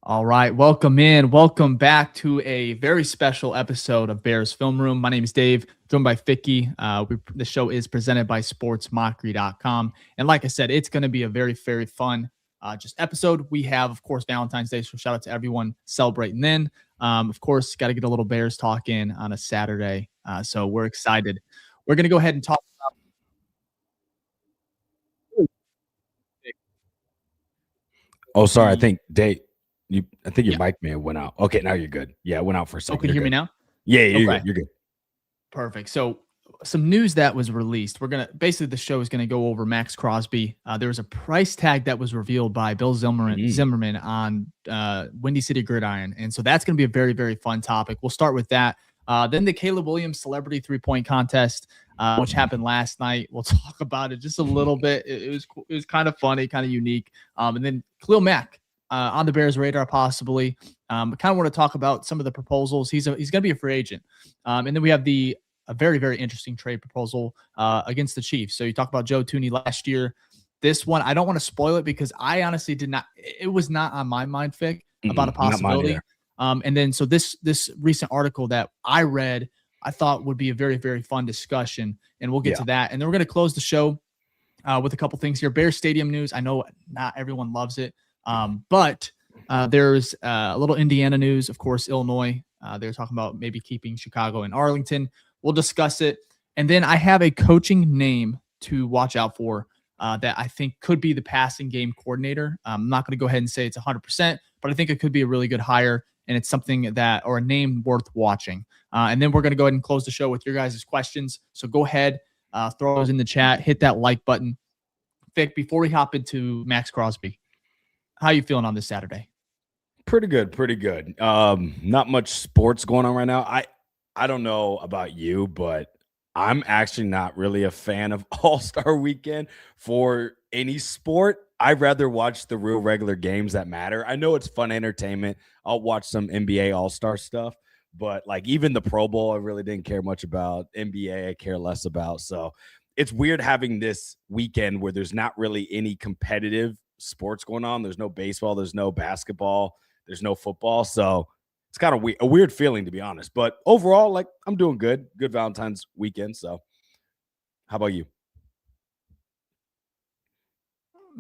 All right, welcome back to a very special episode of Bears Film Room. My name is Dave, joined by Ficky. The show is presented by SportsMockery.com, and like I said, it's going to be a very, very fun just episode. We have, of course, Valentine's Day, so shout out to everyone celebrating. Then, of course, got to get a little Bears talk in on a Saturday, so we're excited. We're going to go ahead and talk. Oh, sorry. I think Dave. I think your mic may have went out. Okay, now you're good. Yeah, it went out for a second. Can you hear me now? Yeah, you're good. Perfect. So some news that was released. The show is gonna go over Maxx Crosby. There was a price tag that was revealed by Bill Zimmerman on Windy City Gridiron, and so that's gonna be a very, very fun topic. We'll start with that. Then the Caleb Williams Celebrity 3-point contest, which happened last night. We'll talk about it just a little bit. It was kind of funny, kind of unique. And then Khalil Mack on the Bears' radar, possibly. Kind of want to talk about some of the proposals. He's going to be a free agent. And then we have a very, very interesting trade proposal against the Chiefs. So you talk about Joe Thuney last year. This one, I don't want to spoil it because I honestly did not. It was not on my mind, Fick, about a possibility. And then so this recent article that I read, I thought would be a very, very fun discussion, and we'll get to that. And then we're going to close the show with a couple things here. Bears Stadium news. I know not everyone loves it, but there's a little Indiana news. Of course, Illinois. They're talking about maybe keeping Chicago and Arlington. We'll discuss it. And then I have a coaching name to watch out for that I think could be the passing game coordinator. I'm not going to go ahead and say it's 100%, but I think it could be a really good hire. And it's something or a name worth watching. And then we're going to go ahead and close the show with your guys' questions. So go ahead, throw those in the chat, hit that like button. Vic, before we hop into Maxx Crosby, how are you feeling on this Saturday? Pretty good. Not much sports going on right now. I don't know about you, but I'm actually not really a fan of All-Star Weekend for any sport. I'd rather watch the real regular games that matter. I know it's fun entertainment. I'll watch some NBA All-Star stuff, but like even the Pro Bowl, I really didn't care much about. NBA, I care less about. So it's weird having this weekend where there's not really any competitive sports going on. There's no baseball, there's no basketball, there's no football. So it's kind of a weird feeling, to be honest. But overall, like I'm doing good. Good Valentine's weekend. So how about you?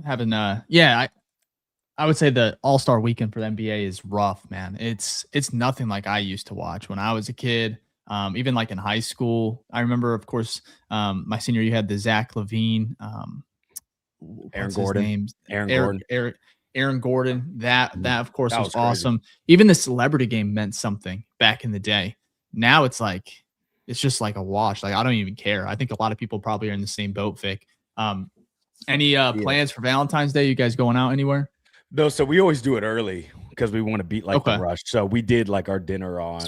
Having I would say the All-Star Weekend for the NBA is rough, man. It's nothing like I used to watch when I was a kid. Even like in high school, I remember, of course, my senior year, you had the Zach LaVine, Aaron Gordon. Aaron Gordon. That of course was awesome. Even the celebrity game meant something back in the day. Now it's just like a wash. Like I don't even care. I think a lot of people probably are in the same boat, Vic. Any plans for Valentine's Day? You guys going out anywhere? No, so we always do it early because we want to beat the rush. So we did like our dinner on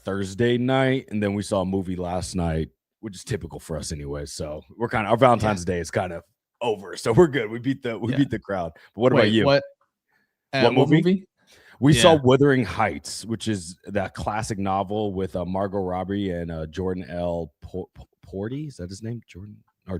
Thursday night, and then we saw a movie last night, which is typical for us anyway. So we're kind of our Valentine's Day is kind of over. So we're good. We beat the crowd. But what about you? What movie? We saw Wuthering Heights, which is that classic novel with Margot Robbie and Jordan L. Porty. Is that his name?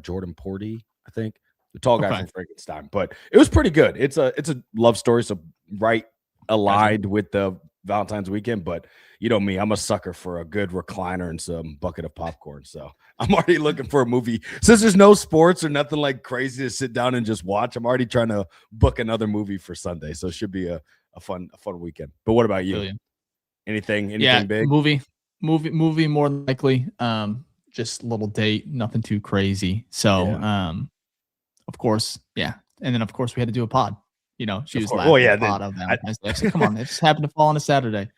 Jordan Porty, I think. The tall guy from Frankenstein. But it was pretty good. It's a love story, so right aligned with the Valentine's weekend. But you know me, I'm a sucker for a good recliner and some bucket of popcorn. So I'm already looking for a movie. Since there's no sports or nothing like crazy to sit down and just watch, I'm already trying to book another movie for Sunday. So it should be a fun weekend. But what about you? Brilliant. Anything big? Movie more than likely. Just a little date, nothing too crazy. So of course, yeah. And then of course we had to do a pod. You know, she was laughing pod of them. I said, come on, it just happened to fall on a Saturday.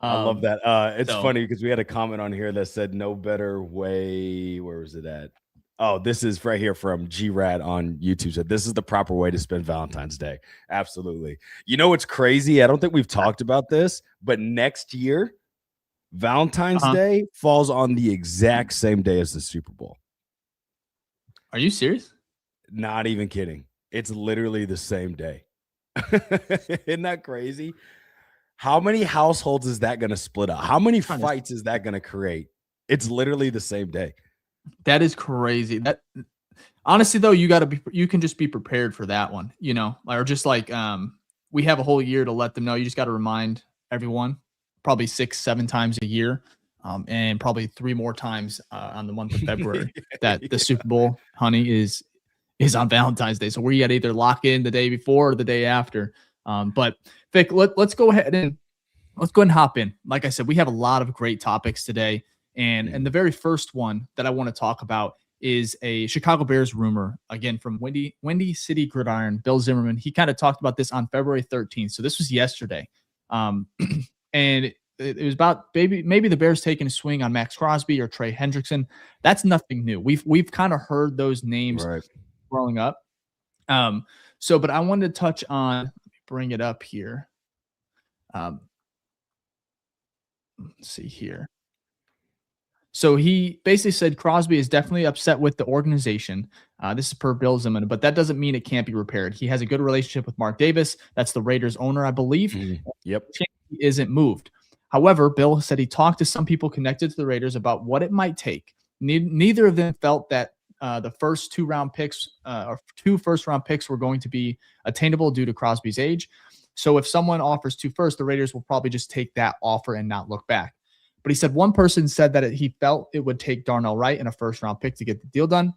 I love that. It's funny because we had a comment on here that said no better way. Where was it at? Oh, this is right here from G-Rad on YouTube. Said this is the proper way to spend Valentine's Day. Absolutely. You know what's crazy? I don't think we've talked about this, but next year, Valentine's Day falls on the exact same day as the Super Bowl. Are you serious? Not even kidding. It's literally the same day. Isn't that crazy? How many households is that going to split up? How many fights is that going to create? It's literally the same day. That is crazy. That honestly though, you can just be prepared for that one, you know, or just like we have a whole year to let them know. You just got to remind everyone probably 6-7 times a year, and probably 3 more times on the month of February that the Super Bowl, honey, is on Valentine's Day. So we got to either lock in the day before or the day after. But Vic, let's go ahead and hop in. Like I said, we have a lot of great topics today. And the very first one that I want to talk about is a Chicago Bears rumor, again, from Windy City Gridiron, Bill Zimmerman. He kind of talked about this on February 13th. So this was yesterday. And it was about maybe the Bears taking a swing on Maxx Crosby or Trey Hendrickson. That's nothing new. We've kind of heard those names growing up. But I wanted to touch on, let me bring it up here. Let's see here. So he basically said Crosby is definitely upset with the organization. This is per Bill Zimmerman, but that doesn't mean it can't be repaired. He has a good relationship with Mark Davis. That's the Raiders owner, I believe. Yep. He isn't moved. However, Bill said he talked to some people connected to the Raiders about what it might take. Neither of them felt that the first 2 round picks or 2 first-round picks were going to be attainable due to Crosby's age. So if someone offers 2 first, the Raiders will probably just take that offer and not look back. But he said one person said that he felt it would take Darnell Wright and a first-round pick to get the deal done.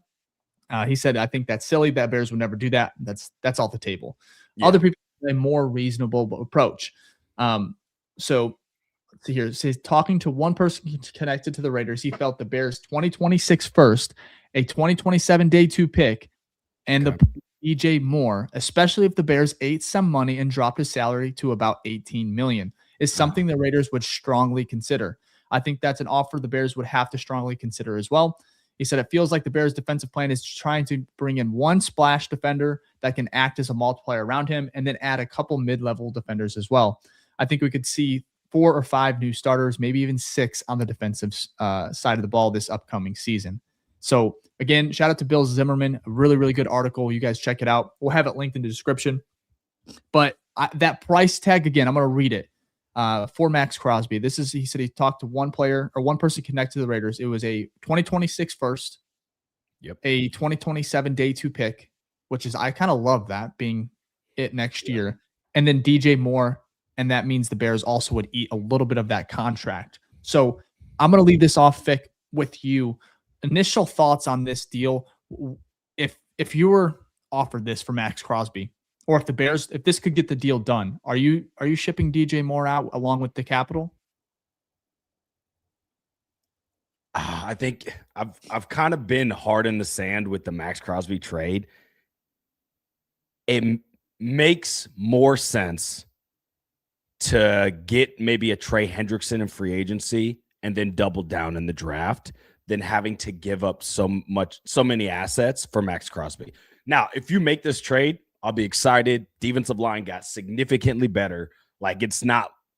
He said, I think that's silly. That Bears would never do that. That's off the table. Yeah. Other people have a more reasonable approach. So let's see here. It says, talking to one person connected to the Raiders, he felt the Bears 2026 first, a 2027 day 2 pick, and the DJ Moore, especially if the Bears ate some money and dropped his salary to about $18 million, is something the Raiders would strongly consider. I think that's an offer the Bears would have to strongly consider as well. He said it feels like the Bears' defensive plan is trying to bring in one splash defender that can act as a multiplier around him and then add a couple mid-level defenders as well. I think we could see 4 or 5 new starters, maybe even 6 on the defensive side of the ball this upcoming season. So again, shout out to Bill Zimmerman. A really, really good article. You guys check it out. We'll have it linked in the description. But that price tag, again, I'm going to read it. For Maxx Crosby, he said he talked to one player or one person connected to the Raiders. It was a 2026 first, a 2027 day 2 pick, which is, I kind of love that being it next year. And then DJ Moore. And that means the Bears also would eat a little bit of that contract. So I'm going to leave this off, Vic, with you. Initial thoughts on this deal. If you were offered this for Maxx Crosby, or if this could get the deal done, are you shipping DJ Moore out along with the capital? I think I've kind of been hard in the sand with the Maxx Crosby trade. It makes more sense to get maybe a Trey Hendrickson in free agency and then double down in the draft than having to give up so many assets for Maxx Crosby. Now, if you make this trade, I'll be excited. Defensive line got significantly better. Like,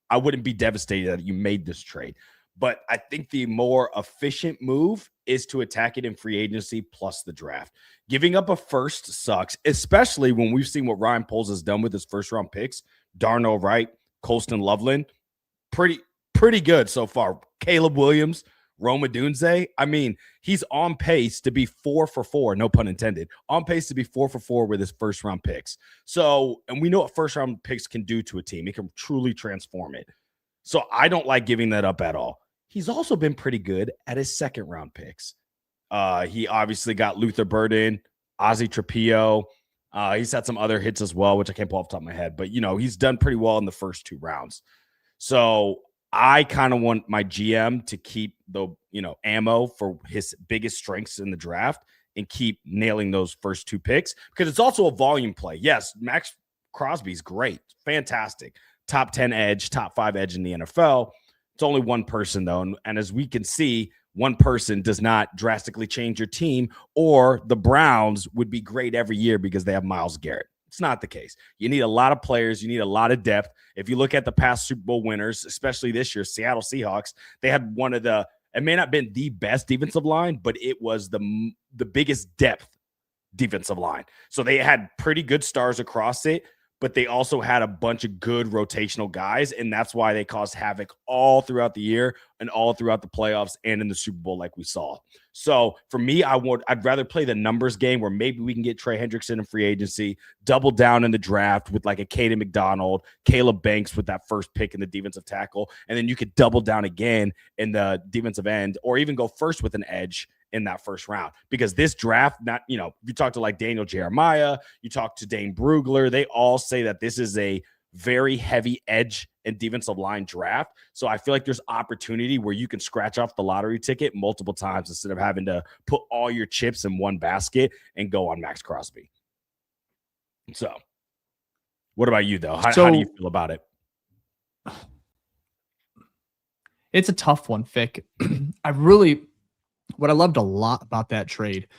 I wouldn't be devastated that you made this trade. But I think the more efficient move is to attack it in free agency plus the draft. Giving up a first sucks, especially when we've seen what Ryan Poles has done with his first-round picks. Darnell Wright, Colston Loveland, pretty good so far. Caleb Williams, Rome Odunze. I mean, he's on pace to be 4 for 4, no pun intended, on pace to be 4 for 4 with his first-round picks. So, and we know what first-round picks can do to a team. It can truly transform it. So I don't like giving that up at all. He's also been pretty good at his second-round picks. He obviously got Luther Burden, Ozzie Trapillo. He's had some other hits as well, which I can't pull off the top of my head. But, he's done pretty well in the first 2 rounds. So I kind of want my GM to keep the, ammo for his biggest strengths in the draft and keep nailing those first 2 picks because it's also a volume play. Yes, Maxx Crosby's great. Fantastic. Top 10 edge, top 5 edge in the NFL. It's only one person, though. And as we can see, one person does not drastically change your team, or the Browns would be great every year because they have Myles Garrett. It's not the case. You need a lot of players. You need a lot of depth. If you look at the past Super Bowl winners, especially this year, Seattle Seahawks, they had one of the, it may not have been the best defensive line, but it was the biggest depth defensive line. So they had pretty good stars across it, but they also had a bunch of good rotational guys, and that's why they caused havoc all throughout the year and all throughout the playoffs and in the Super Bowl like we saw. So for me, I'd rather play the numbers game where maybe we can get Trey Hendrickson in free agency, double down in the draft with like a Caden McDonald, Caleb Banks with that first pick in the defensive tackle, and then you could double down again in the defensive end, or even go first with an edge in that first round. Because this draft, you talk to like Daniel Jeremiah, you talk to Dane Brugler, they all say that this is a very heavy edge and defensive line draft. So I feel like there's opportunity where you can scratch off the lottery ticket multiple times instead of having to put all your chips in one basket and go on Maxx Crosby. So what about you, though? How do you feel about it? It's a tough one, Fick. What I loved a lot about that trade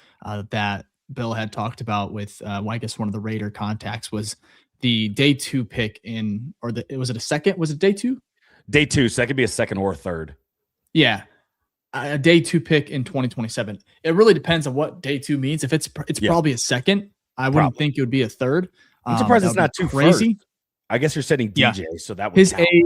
that Bill had talked about with, I guess one of the Raider contacts, was the day 2 pick was it a second? Was it day 2? Day 2. So that could be a second or a third. Yeah. A day 2 pick in 2027. It really depends on what day 2 means. If it's probably a second, I wouldn't think it would be a third. I'm surprised it's not too crazy. First. I guess you're setting DJ, so that would his age.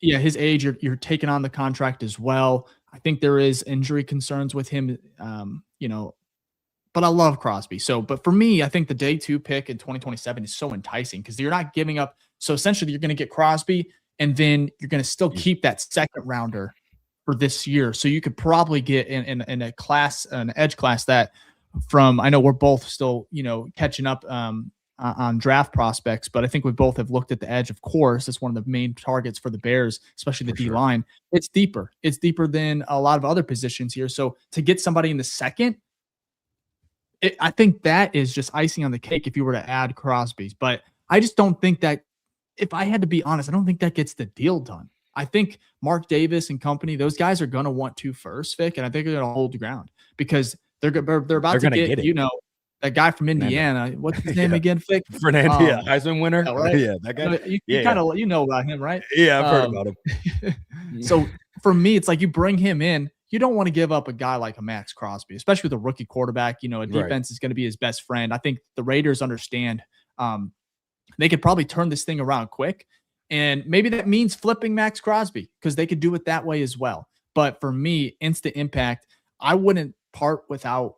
Yeah, his age. You're taking on the contract as well. I think there is injury concerns with him, but I love Crosby. But for me, I think the day 2 pick in 2027 is so enticing because you're not giving up. So essentially, you're going to get Crosby, and then you're going to still keep that second rounder for this year. So you could probably get in a class, an edge class that I know we're both still, catching up on draft prospects, but I think we both have looked at the edge. Of course, it's one of the main targets for the Bears, especially the D line. It's deeper. It's deeper than a lot of other positions here. So to get somebody in the second, I think that is just icing on the cake if you were to add Crosby's. But I just don't think that, if I had to be honest, I don't think that gets the deal done. I think Mark Davis and company, those guys are going to want 2 first, Vic, and I think they're going to hold the ground because they're about to get that guy from Indiana. What's his name again, Vic? Fernando, Heisman winner. Yeah, right? Yeah, that guy. You kind of know about him, right? Yeah, I've heard about him. So for me, it's like you bring him in. You don't want to give up a guy like a Maxx Crosby, especially with a rookie quarterback. A defense is going to be his best friend. I think the Raiders understand they could probably turn this thing around quick. And maybe that means flipping Maxx Crosby because they could do it that way as well. But for me, instant impact, I wouldn't part without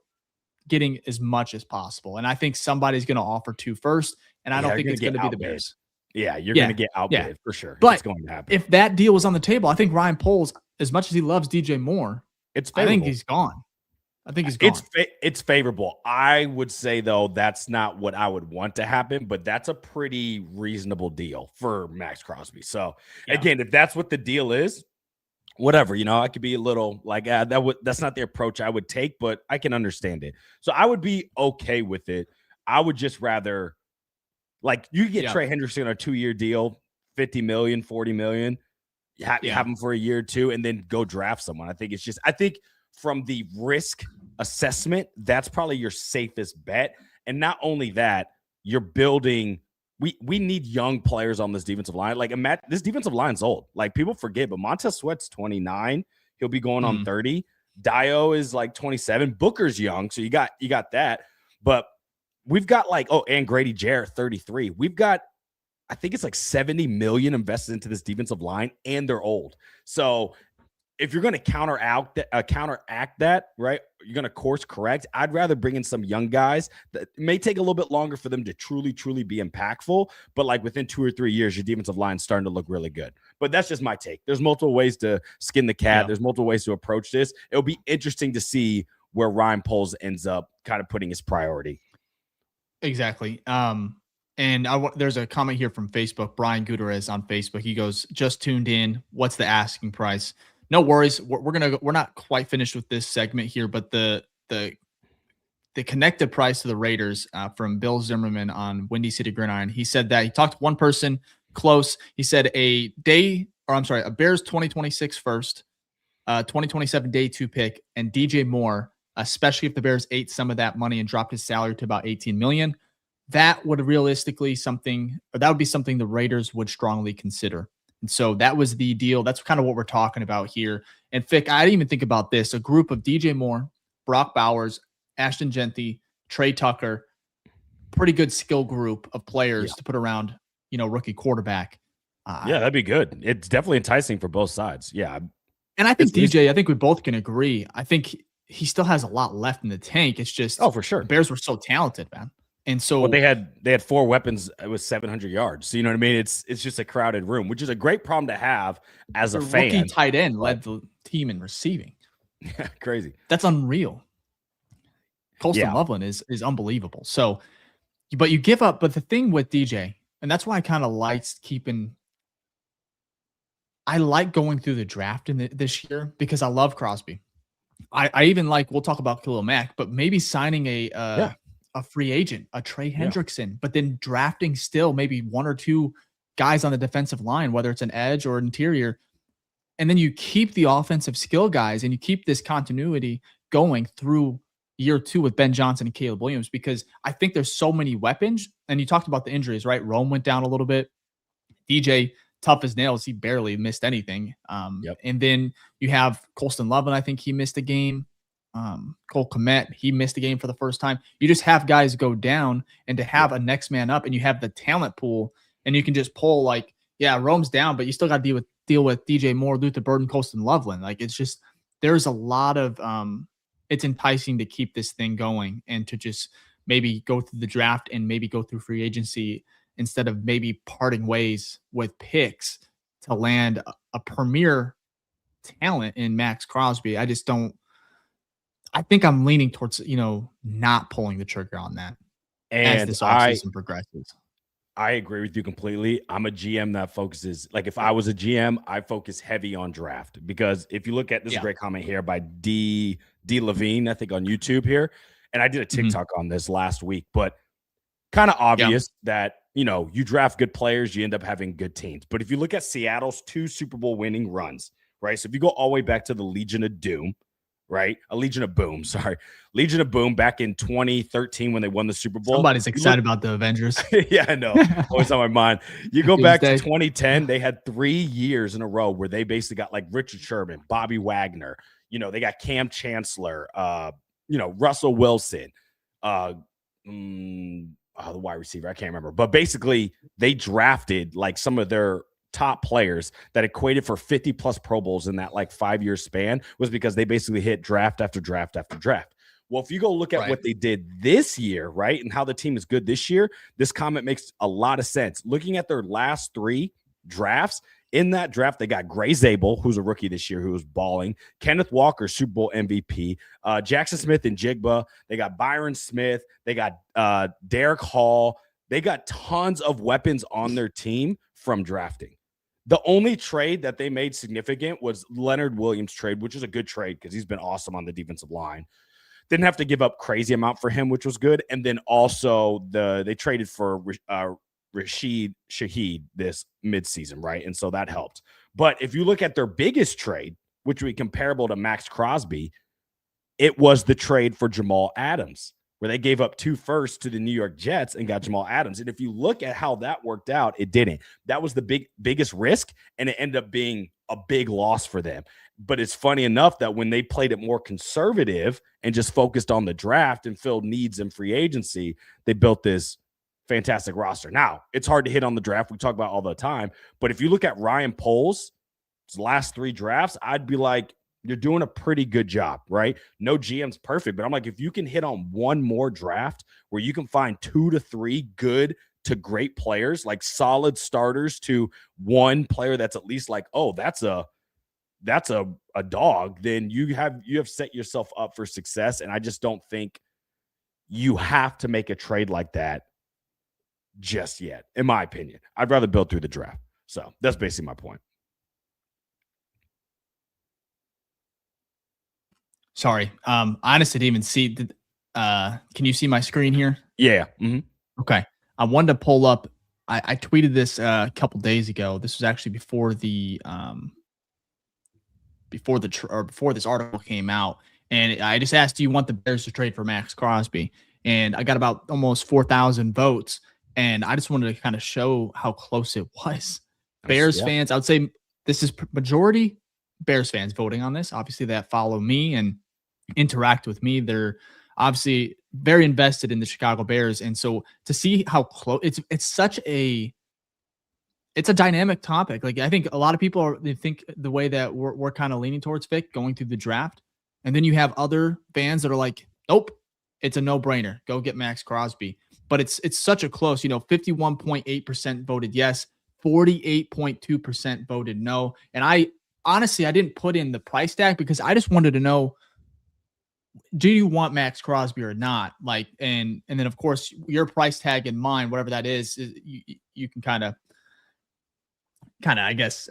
getting as much as possible. And I think somebody's going to offer 2 first. And I don't think it's going to be the Bears. Yeah, you're going to get outbid for sure. But it's going to happen. If that deal was on the table, I think Ryan Poles, as much as he loves DJ Moore, I think he's gone. It's favorable. I would say, though, that's not what I would want to happen, but that's a pretty reasonable deal for Maxx Crosby. So, again, if that's what the deal is, whatever, I could be a little like, that's not the approach I would take, but I can understand it. So I would be okay with it. I would just rather, like, you get Trey Hendrickson on a 2-year deal, $50 million, $40 million, have him for a year or 2, and then go draft someone. I think from the risk assessment, that's probably your safest bet. And not only that, you're building. We need young players on this defensive line. Like, this defensive line's old. Like, people forget, but Montez Sweat's 29. He'll be going on 30. Dio is like 27. Booker's young, so you got that. But we've got and Grady Jarrett, 33. We've got, I think it's like $70 million invested into this defensive line, and they're old. So if you're going to counteract that, right, you're going to course correct, I'd rather bring in some young guys that may take a little bit longer for them to truly, truly be impactful. But like within 2 or 3 years, your defensive line's starting to look really good. But that's just my take. There's multiple ways to skin the cat. Yeah. There's multiple ways to approach this. It'll be interesting to see where Ryan Poles ends up kind of putting his priority. Exactly. And there's a comment here from Facebook. Brian Gutierrez on Facebook. He goes, just tuned in. What's the asking price? No worries. We're not quite finished with this segment here, but the connected price to the Raiders from Bill Zimmerman on Windy City Gridiron. He said that he talked to one person close. He said a Bears 2026 first, 2027 day 2 pick, and DJ Moore, especially if the Bears ate some of that money and dropped his salary to about $18 million. That would be something the Raiders would strongly consider. And so that was the deal. That's kind of what we're talking about here. And Fick, I didn't even think about this. A group of DJ Moore, Brock Bowers, Ashton Genty, Trey Tucker, pretty good skill group of players to put around, rookie quarterback. Yeah, that'd be good. It's definitely enticing for both sides. Yeah. And I think DJ, I think we both can agree. I think he still has a lot left in the tank. It's just, for sure. The Bears were so talented, man. And so they had 4 weapons with 700 yards. So you know what I mean? It's just a crowded room, which is a great problem to have as a fan. Rookie tight end led the team in receiving. Yeah, crazy. That's unreal. Colston Loveland is unbelievable. So, but you give up. But the thing with DJ, and that's why I kind of I like going through the draft this year because I love Crosby. I even we'll talk about Khalil Mack, but maybe signing a free agent, a Trey Hendrickson, but then drafting still maybe 1 or 2 guys on the defensive line, whether it's an edge or interior. And then you keep the offensive skill guys and you keep this continuity going through year 2 with Ben Johnson and Caleb Williams, because I think there's so many weapons. And you talked about the injuries, right? Rome went down a little bit. DJ, tough as nails. He barely missed anything. And then you have Colston Loveland. I think he missed a game. Cole Kmet, he missed a game for the first time. You just have guys go down, and to have a next man up, and you have the talent pool, and you can just pull Rome's down, but you still got to deal with DJ Moore, Luther Burden, Colston Loveland. It's just, there's a lot of it's enticing to keep this thing going and to just maybe go through the draft and maybe go through free agency instead of maybe parting ways with picks to land a premier talent in Maxx Crosby. I think I'm leaning towards, not pulling the trigger on that as this offseason progresses. I agree with you completely. I'm a GM that focuses, if I was a GM, I focus heavy on draft, because if you look at this, a great comment here by D Levine, I think on YouTube here, and I did a TikTok on this last week, but kind of obvious that, you draft good players, you end up having good teams. But if you look at Seattle's 2 Super Bowl winning runs, right? So if you go all the way back to the Legion of Doom, right? Legion of Boom back in 2013 when they won the Super Bowl. Somebody's excited about the Avengers. Yeah, I know. Always on my mind. You go back to 2010, they had 3 years in a row where they basically got Richard Sherman, Bobby Wagner. They got Cam Chancellor, Russell Wilson, the wide receiver. I can't remember. But basically, they drafted some of their top players that equated for 50 plus Pro Bowls in that 5-year span, was because they basically hit draft after draft after draft. Well, if you go look at what they did this year, right, and how the team is good this year, this comment makes a lot of sense. Looking at their last 3 drafts, in that draft, they got Gray Zabel, who's a rookie this year, who was balling. Kenneth Walker, Super Bowl MVP. Jackson Smith and Jigba. They got Byron Smith. They got Derek Hall. They got tons of weapons on their team from drafting. The only trade that they made significant was Leonard Williams trade, which is a good trade because he's been awesome on the defensive line. Didn't have to give up crazy amount for him, which was good. And then also they traded for Rashid Shaheed this midseason, right? And so that helped. But if you look at their biggest trade, which would be comparable to Maxx Crosby, it was the trade for Jamal Adams, where they gave up 2 firsts to the New York Jets and got Jamal Adams. And if you look at how that worked out, it didn't. That was the biggest risk, and it ended up being a big loss for them. But it's funny enough that when they played it more conservative and just focused on the draft and filled needs in free agency, they built this fantastic roster. Now, it's hard to hit on the draft. We talk about it all the time. But if you look at Ryan Poles' last 3 drafts, I'd be like, you're doing a pretty good job, right? No GM's perfect, but I'm like, if you can hit on one more draft where you can find 2 to 3 good to great players, solid starters, to one player that's at least that's a dog, then you have set yourself up for success. And I just don't think you have to make a trade like that just yet, in my opinion. I'd rather build through the draft. So that's basically my point. Sorry. I honestly didn't even see. Can you see my screen here? Yeah. Mm-hmm. Okay. I wanted to pull up. I tweeted this a couple days ago. This was actually before this article came out. And I just asked, do you want the Bears to trade for Maxx Crosby? And I got about almost 4,000 votes. And I just wanted to kind of show how close it was. Bears fans, I would say this is majority Bears fans voting on this. Obviously, that follow me and interact with me. They're obviously very invested in the Chicago Bears. And so to see how close it's a dynamic topic. Like, I think a lot of people they think the way that we're kind of leaning towards Vic going through the draft. And then you have other fans that are like, nope, it's a no-brainer. Go get Maxx Crosby. But it's such a close, 51.8% voted yes, 48.2% voted no. And I didn't put in the price tag because I just wanted to know, do you want Maxx Crosby or not? Like, and then of course your price tag in mind, whatever that is you can kind of, I guess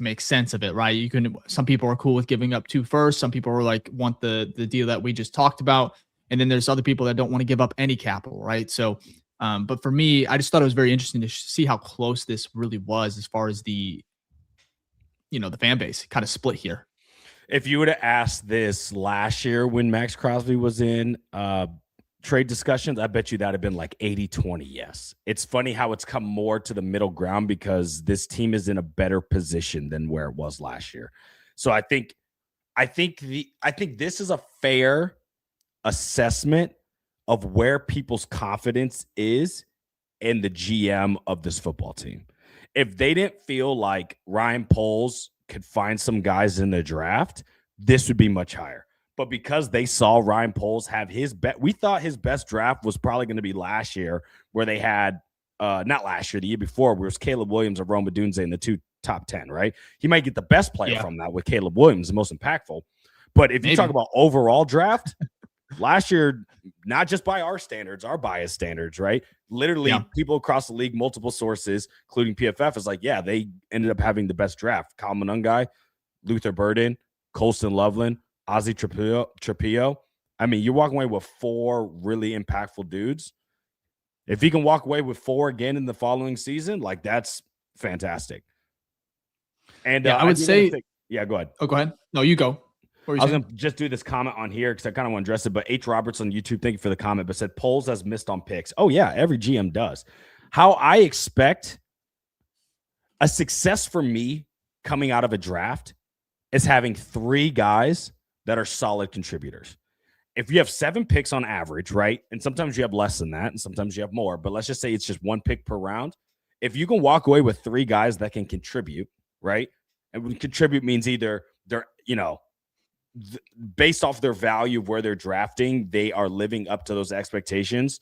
make sense of it, right? Some people are cool with giving up 2 firsts. Some people are like, want the deal that we just talked about. And then there's other people that don't want to give up any capital, right? So, but for me, I just thought it was very interesting to see how close this really was as far as the fan base kind of split here. If you would have asked this last year when Maxx Crosby was in trade discussions, I bet you that would have been like 80-20 yes. It's funny how it's come more to the middle ground because this team is in a better position than where it was last year. So I think this is a fair assessment of where people's confidence is in the GM of this football team. If they didn't feel like Ryan Poles could find some guys in the draft, this would be much higher. But because they saw Ryan Poles have we thought his best draft was probably going to be last year, where they had not last year, the year before, where it was Caleb Williams or Rome Odunze in the 2 top 10, right? He might get the best player from that with Caleb Williams, the most impactful. But if you talk about overall draft, last year, not just by our standards, our bias standards, right? Literally, people across the league, multiple sources, including PFF, is like, yeah, they ended up having the best draft. Kyle Monangai, Luther Burden, Colston Loveland, Ozzie Trapillo. I mean, you're walking away with 4 really impactful dudes. If he can walk away with 4 again in the following season, like, that's fantastic. And I would say, go ahead. Oh, go ahead. No, you go. I was going to just do this comment on here because I kind of want to address it, but H. Roberts on YouTube, thank you for the comment, but said Poles has missed on picks. Oh, yeah, every GM does. How I expect a success for me coming out of a draft is having 3 guys that are solid contributors. If you have 7 picks on average, right, and sometimes you have less than that, and sometimes you have more, but let's just say it's just 1 pick per round. If you can walk away with 3 guys that can contribute, right, and when contribute means either they're, based off their value of where they're drafting, they are living up to those expectations,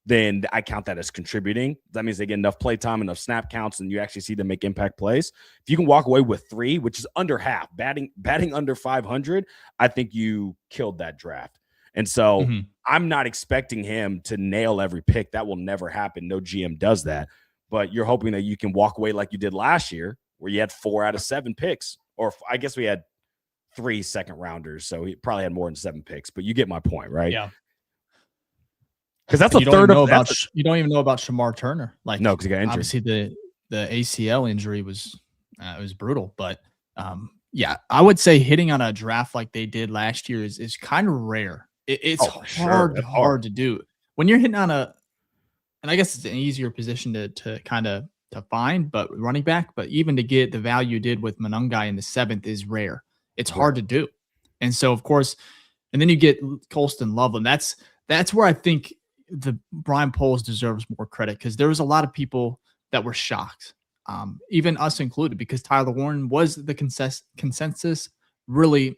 then I count that as contributing. That means they get enough play time, enough snap counts, and you actually see them make impact plays. If you can walk away with 3, which is under half, batting under 500, I think you killed that draft. And so I'm not expecting him to nail every pick. That will never happen. No GM does that. But you're hoping that you can walk away like you did last year, where you had 4 out of 7 picks. Or I guess we had 3 second rounders, so he probably had more than 7 picks. But you get my point, right? Yeah. Because that's a third of you don't even know about Shamar Turner. Like, no, because he got injured. Obviously, the ACL injury was brutal. But yeah, I would say hitting on a draft like they did last year is kind of rare. It's hard to do when you're hitting on and I guess it's an easier position to kind of to find, but running back. But even to get the value you did with Monangai in the 7th is rare. It's hard to do. And so, of course, and then you get Colston Loveland. That's where I think the Brian Poles deserves more credit, because there was a lot of people that were shocked, even us included, because Tyler Warren was the consensus really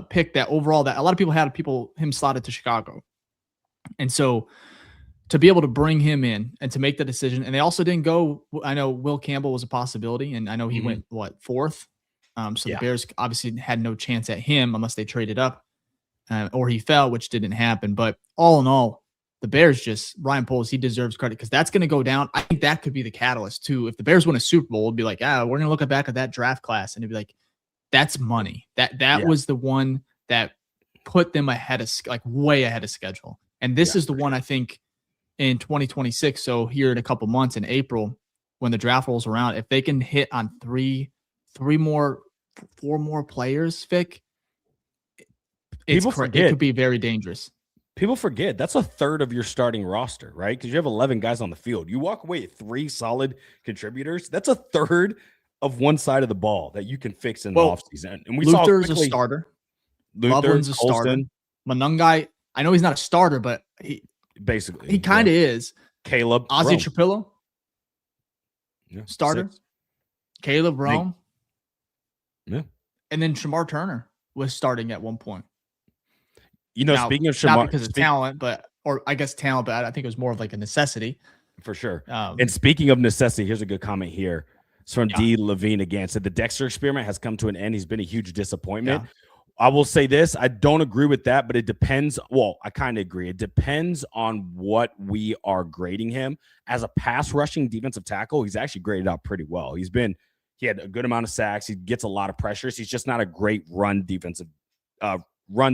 pick that overall, that a lot of people had him slotted to Chicago. And so to be able to bring him in and to make the decision, and they also didn't go, I know Will Campbell was a possibility, and I know he went 4th. So the Bears obviously had no chance at him unless they traded up or he fell, which didn't happen. But all in all, the Bears Ryan Poles, he deserves credit, because that's going to go down. I think that could be the catalyst too. If the Bears win a Super Bowl, it'd be like, we're going to look back at that draft class and it'd be like, that's money. That was the one that put them ahead of, like, way ahead of schedule. And this is the one, I think, in 2026. So here in a couple months in April, when the draft rolls around, if they can hit on 4 more players, Vic, it could be very dangerous. People forget that's a third of your starting roster, right? Because you have 11 guys on the field. You walk away with 3 solid contributors. That's a third of one side of the ball that you can fix in the offseason. And we Luther's a starter. Loveland's a starter. Manungai, I know he's not a starter, but he kind of is. Caleb. Ozzie Trapillo, starter. 6. Caleb Rome. Yeah. And then Shamar Turner was starting at one point. Speaking of Shamar. Not because of talent, or I guess talent, but I think it was more of like a necessity. For sure. And speaking of necessity, here's a good comment here. It's from D. Levine again. Said the Dexter experiment has come to an end. He's been a huge disappointment. Yeah. I will say this. I don't agree with that, but it depends. Well, I kind of agree. It depends on what we are grading him. As a pass rushing defensive tackle, he's actually graded out pretty well. He had a good amount of sacks. He gets a lot of pressures. He's just not a great run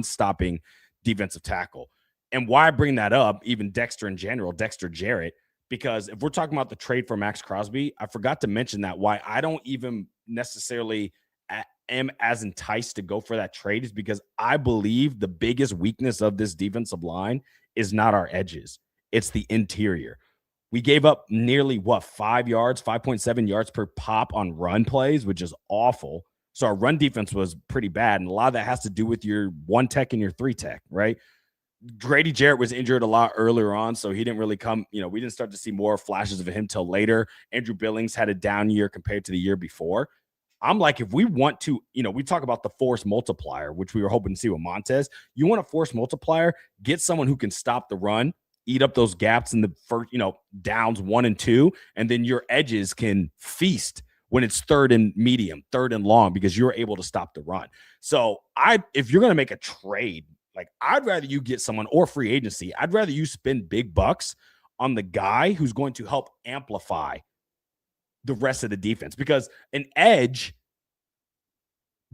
stopping defensive tackle. And why I bring that up, even Dexter in general, Dexter Jarrett, because if we're talking about the trade for Maxx Crosby, I forgot to mention that why I don't even necessarily am as enticed to go for that trade is because I believe the biggest weakness of this defensive line is not our edges. It's the interior. We gave up nearly 5.7 yards per pop on run plays, which is awful. So our run defense was pretty bad. And a lot of that has to do with your 1 tech and your 3 tech, right? Grady Jarrett was injured a lot earlier on, so he didn't really come. We didn't start to see more flashes of him till later. Andrew Billings had a down year compared to the year before. I'm like, if we want to, we talk about the force multiplier, which we were hoping to see with Montez. You want a force multiplier, get someone who can stop the run, eat up those gaps in the first, downs 1 and 2, and then your edges can feast when it's 3rd and medium, 3rd and long, because you're able to stop the run. So if you're going to make a trade, like I'd rather you get someone or free agency. I'd rather you spend big bucks on the guy who's going to help amplify the rest of the defense, because an edge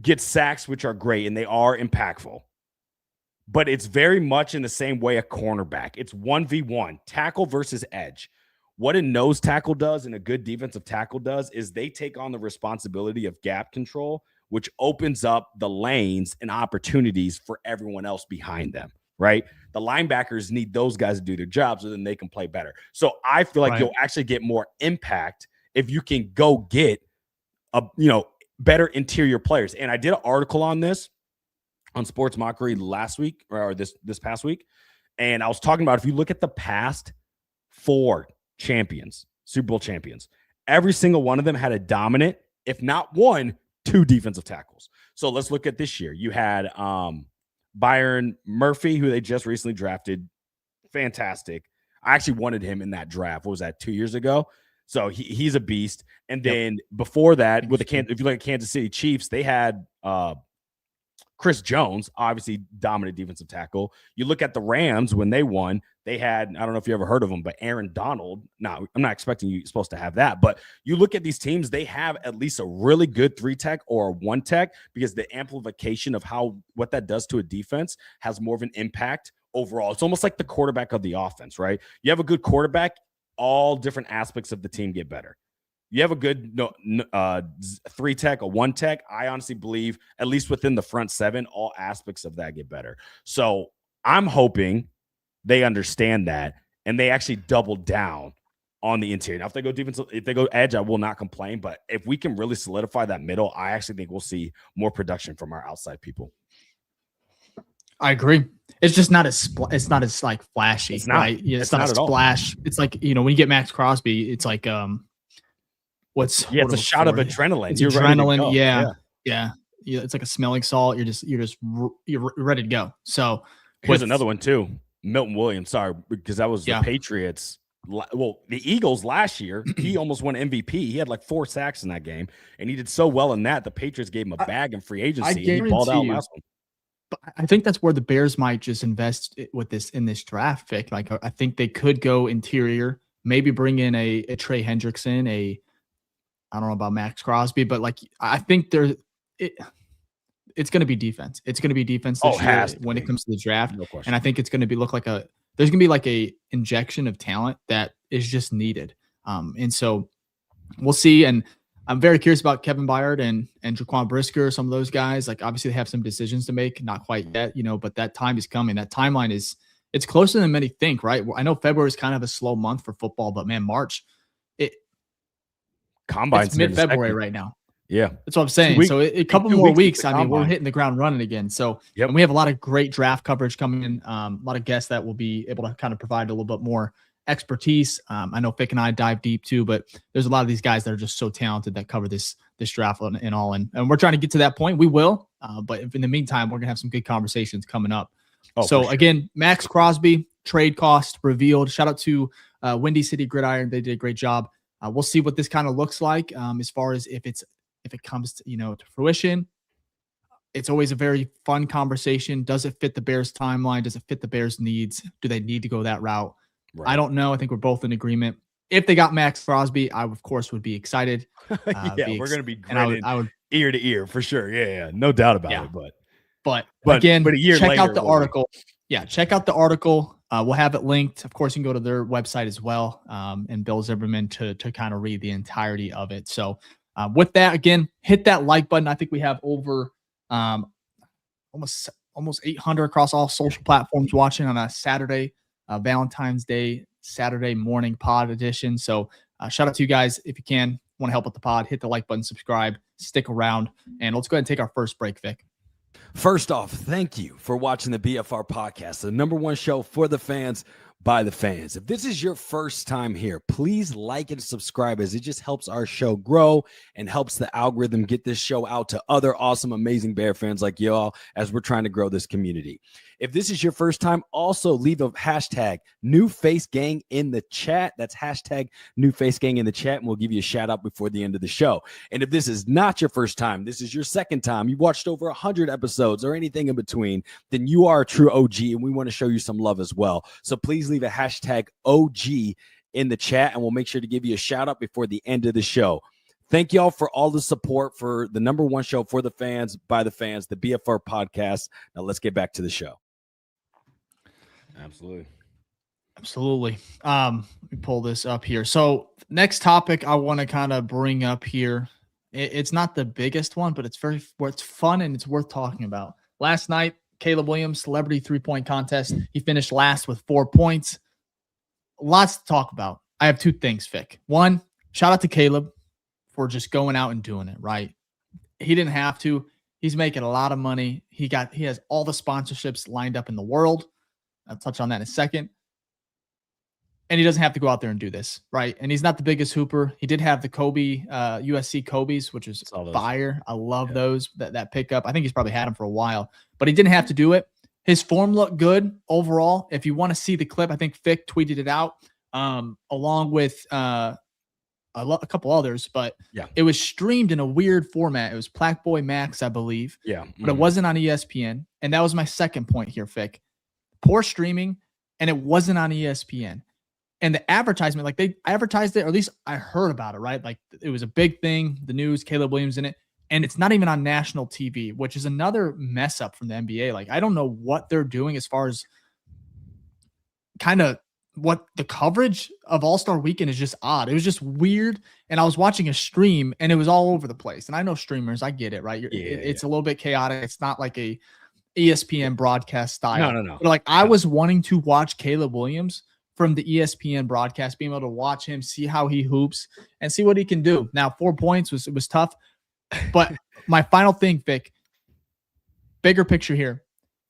gets sacks, which are great and they are impactful, but it's very much in the same way a cornerback. It's 1v1 tackle versus edge. What a nose tackle does and a good defensive tackle does is they take on the responsibility of gap control, which opens up the lanes and opportunities for everyone else behind them, right? The linebackers need those guys to do their jobs so then they can play better. So I feel like you'll actually get more impact if you can go get better interior players. And I did an article on this on Sports Mockery last week or this past week. And I was talking about, if you look at the past 4 champions, Super Bowl champions, every single one of them had a dominant, if not 1, 2 defensive tackles. So let's look at this year. You had Byron Murphy, who they just recently drafted. Fantastic. I actually wanted him in that draft. What was that, 2 years ago? So he's a beast. And then before that, if you look at Kansas City Chiefs, they had Chris Jones, obviously dominant defensive tackle. You look at the Rams when they won, they had, I don't know if you ever heard of them, but Aaron Donald. Now, I'm not expecting you're supposed to have that, but you look at these teams, they have at least a really good 3 tech or a 1 tech, because the amplification of what that does to a defense has more of an impact overall. It's almost like the quarterback of the offense, right? You have a good quarterback, all different aspects of the team get better. You have a good 3 tech, a 1 tech. I honestly believe, at least within the front 7, all aspects of that get better. So I'm hoping they understand that and they actually double down on the interior. Now, if they go defensive, if they go edge, I will not complain. But if we can really solidify that middle, I actually think we'll see more production from our outside people. I agree. It's just not as like flashy. It's not. Right? Yeah, it's not a splash. It's like, when you get Maxx Crosby, it's like it's a shot of adrenaline. It's adrenaline. Yeah. It's like a smelling salt. You're ready to go. So here's another one too. Milton Williams. Sorry, because that was the Patriots. Well, the Eagles last year, he almost won MVP. He had like 4 sacks in that game, and he did so well in that. The Patriots gave him a bag in free agency. And he balled out last one. But I think that's where the Bears might just invest in this draft pick. Like, I think they could go interior, maybe bring in a Trey Hendrickson, I don't know about Maxx Crosby, but like, I think it's going to be defense. It's going to be defense this year when it comes to the draft. No question. And I think it's going to be there's going to be like a injection of talent that is just needed. And so we'll see. And I'm very curious about Kevin Byard and Jaquan Brisker, some of those guys. Like, obviously they have some decisions to make, not quite yet, but that time is coming. That timeline it's closer than many think, right? I know February is kind of a slow month for football, but man, March, Combine's mid-February right now. Yeah. That's what I'm saying. So a couple more weeks, I mean, we're hitting the ground running again. So and we have a lot of great draft coverage coming in. A lot of guests that will be able to kind of provide a little bit more expertise. I know Fick and I dive deep too, but there's a lot of these guys that are just so talented that cover this draft and all. And we're trying to get to that point. We will. But in the meantime, we're going to have some good conversations coming up. So again, Maxx Crosby, trade cost revealed. Shout out to Windy City Gridiron. They did a great job. We'll see what this kind of looks like as far as if it comes to, to fruition. It's always a very fun conversation. Does it fit the Bears timeline? Does it fit the Bears needs? Do they need to go that route? Right. I don't know. I think we're both in agreement. If they got Maxx Crosby, I of course would be excited. We're going to be grinning I would ear to ear for sure. Yeah, no doubt about it. But again, a year check later, out the article. Yeah, check out the article. We'll have it linked. Of course, you can go to their website as well, and Bill Zimmerman to kind of read the entirety of it. So with that, again, hit that like button. I think we have over almost 800 across all social platforms watching on a Saturday, Valentine's Day, Saturday morning pod edition. So shout out to you guys. If you want to help with the pod, hit the like button, subscribe, stick around, and let's go ahead and take our first break, Vic. First off, thank you for watching the BFR Podcast, the #1 show for the fans by the fans. If this is your first time here, please like and subscribe, as it just helps our show grow and helps the algorithm get this show out to other awesome, amazing Bear fans like y'all as we're trying to grow this community. If this is your first time, also leave a hashtag New Face Gang in the chat. That's hashtag New Face Gang in the chat, and we'll give you a shout out before the end of the show. And if this is not your first time, this is your second time, you watched over 100 episodes or anything in between, then you are a true OG, and we want to show you some love as well. So please leave a hashtag OG in the chat, and we'll make sure to give you a shout out before the end of the show. Thank y'all for all the support for the #1 show for the fans by the fans, the BFR Podcast. Now let's get back to the show. Absolutely. Let me pull this up here. So next topic I want to kind of bring up here. It's not the biggest one, but it's fun and it's worth talking about. Last night, Caleb Williams, celebrity 3-point contest. He finished last with 4 points. Lots to talk about. I have 2 things, Vic. One, shout out to Caleb for just going out and doing it, right? He didn't have to. He's making a lot of money. He has all the sponsorships lined up in the world. I'll touch on that in a second. And he doesn't have to go out there and do this, right? And he's not the biggest hooper. He did have the Kobe, USC Kobe's, which is fire. I love those, that pickup. I think he's probably had them for a while, but he didn't have to do it. His form looked good overall. If you want to see the clip, I think Fick tweeted it out along with a couple others, but it was streamed in a weird format. It was Plaque Boy Max, I believe. Yeah. But it wasn't on ESPN. And that was my second point here, Fick. Poor streaming, and it wasn't on ESPN. And the advertisement, like they advertised it, or at least I heard about it, right? Like it was a big thing, the news, Caleb Williams in it, and it's not even on national TV, which is another mess up from the NBA. Like I don't know what they're doing as far as kind of what the coverage of All-Star Weekend is just odd. It was just weird. And I was watching a stream and it was all over the place. And I know streamers, I get it, right? It's a little bit chaotic. It's not like a ESPN broadcast style. No. But like I was wanting to watch Caleb Williams from the ESPN broadcast, being able to watch him, see how he hoops, and see what he can do. Now, 4 points was tough. But my final thing, Vic, bigger picture here.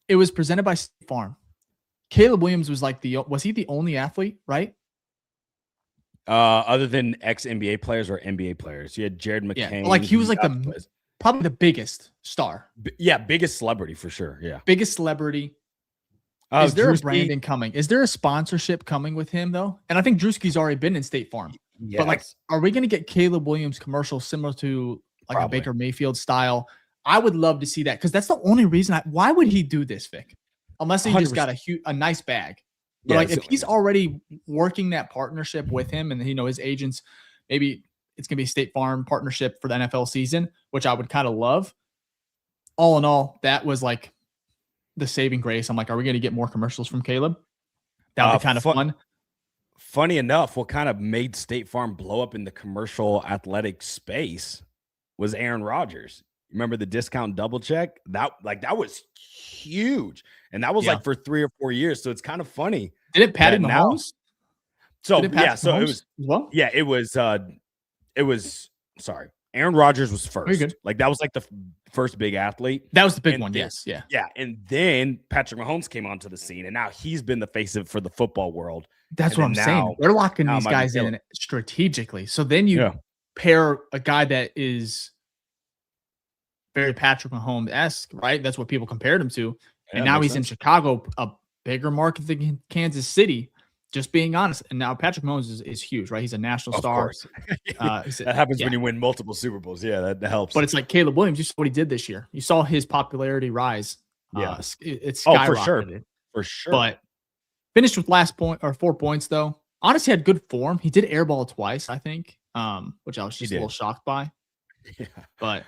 It was presented by State Farm. Caleb Williams was was he the only athlete, right? Other than ex-NBA players or NBA players. You had Jared McCain. Yeah, like he was like probably the biggest star. Biggest celebrity for sure. Yeah. Biggest celebrity. Is there a branding coming? Is there a sponsorship coming with him though? And I think Drewski's already been in State Farm. Yes. But like, are we going to get Caleb Williams commercials similar to like a Baker Mayfield style? I would love to see that because that's the only reason. Why would he do this, Vic? Unless he 100%. Just got a nice bag. But like if he's already working that partnership with him and his agents, maybe it's going to be a State Farm partnership for the NFL season, which I would kind of love. All in all, that was like the saving grace. I'm like, are we going to get more commercials from Caleb? That would be kind of fun. Funny enough, what kind of made State Farm blow up in the commercial athletic space was Aaron Rodgers. Remember the discount double check? That was huge. And that was like for 3 or 4 years. So it's kind of funny. Did it Patty Mahomes? So it was, sorry. Aaron Rodgers was Very first. good. Like that was like the first big athlete. That was the big And one. then- Yes. Yeah. Yeah. And then Patrick Mahomes came onto the scene, and now he's been the face of for the football world. That's And what I'm then saying. now- They're locking now these it might be guys Caleb. in strategically. So then you Yeah. pair a guy that is very Patrick Mahomes-esque, right? That's what people compared him to. Yeah, And now makes he's in sense. Chicago, a bigger market than Kansas City, just being honest. And now Patrick Mahomes is huge, right? He's a national Of star. course. That happens when you win multiple Super Bowls. Yeah, that helps. But it's like Caleb Williams. You saw what he did this year. You saw his popularity rise. Yeah. It's Oh, skyrocketed. for sure. For sure. But finished with 4 points though. Honestly, had good form. He did airball twice, I think, which I was just a little shocked by. Yeah. But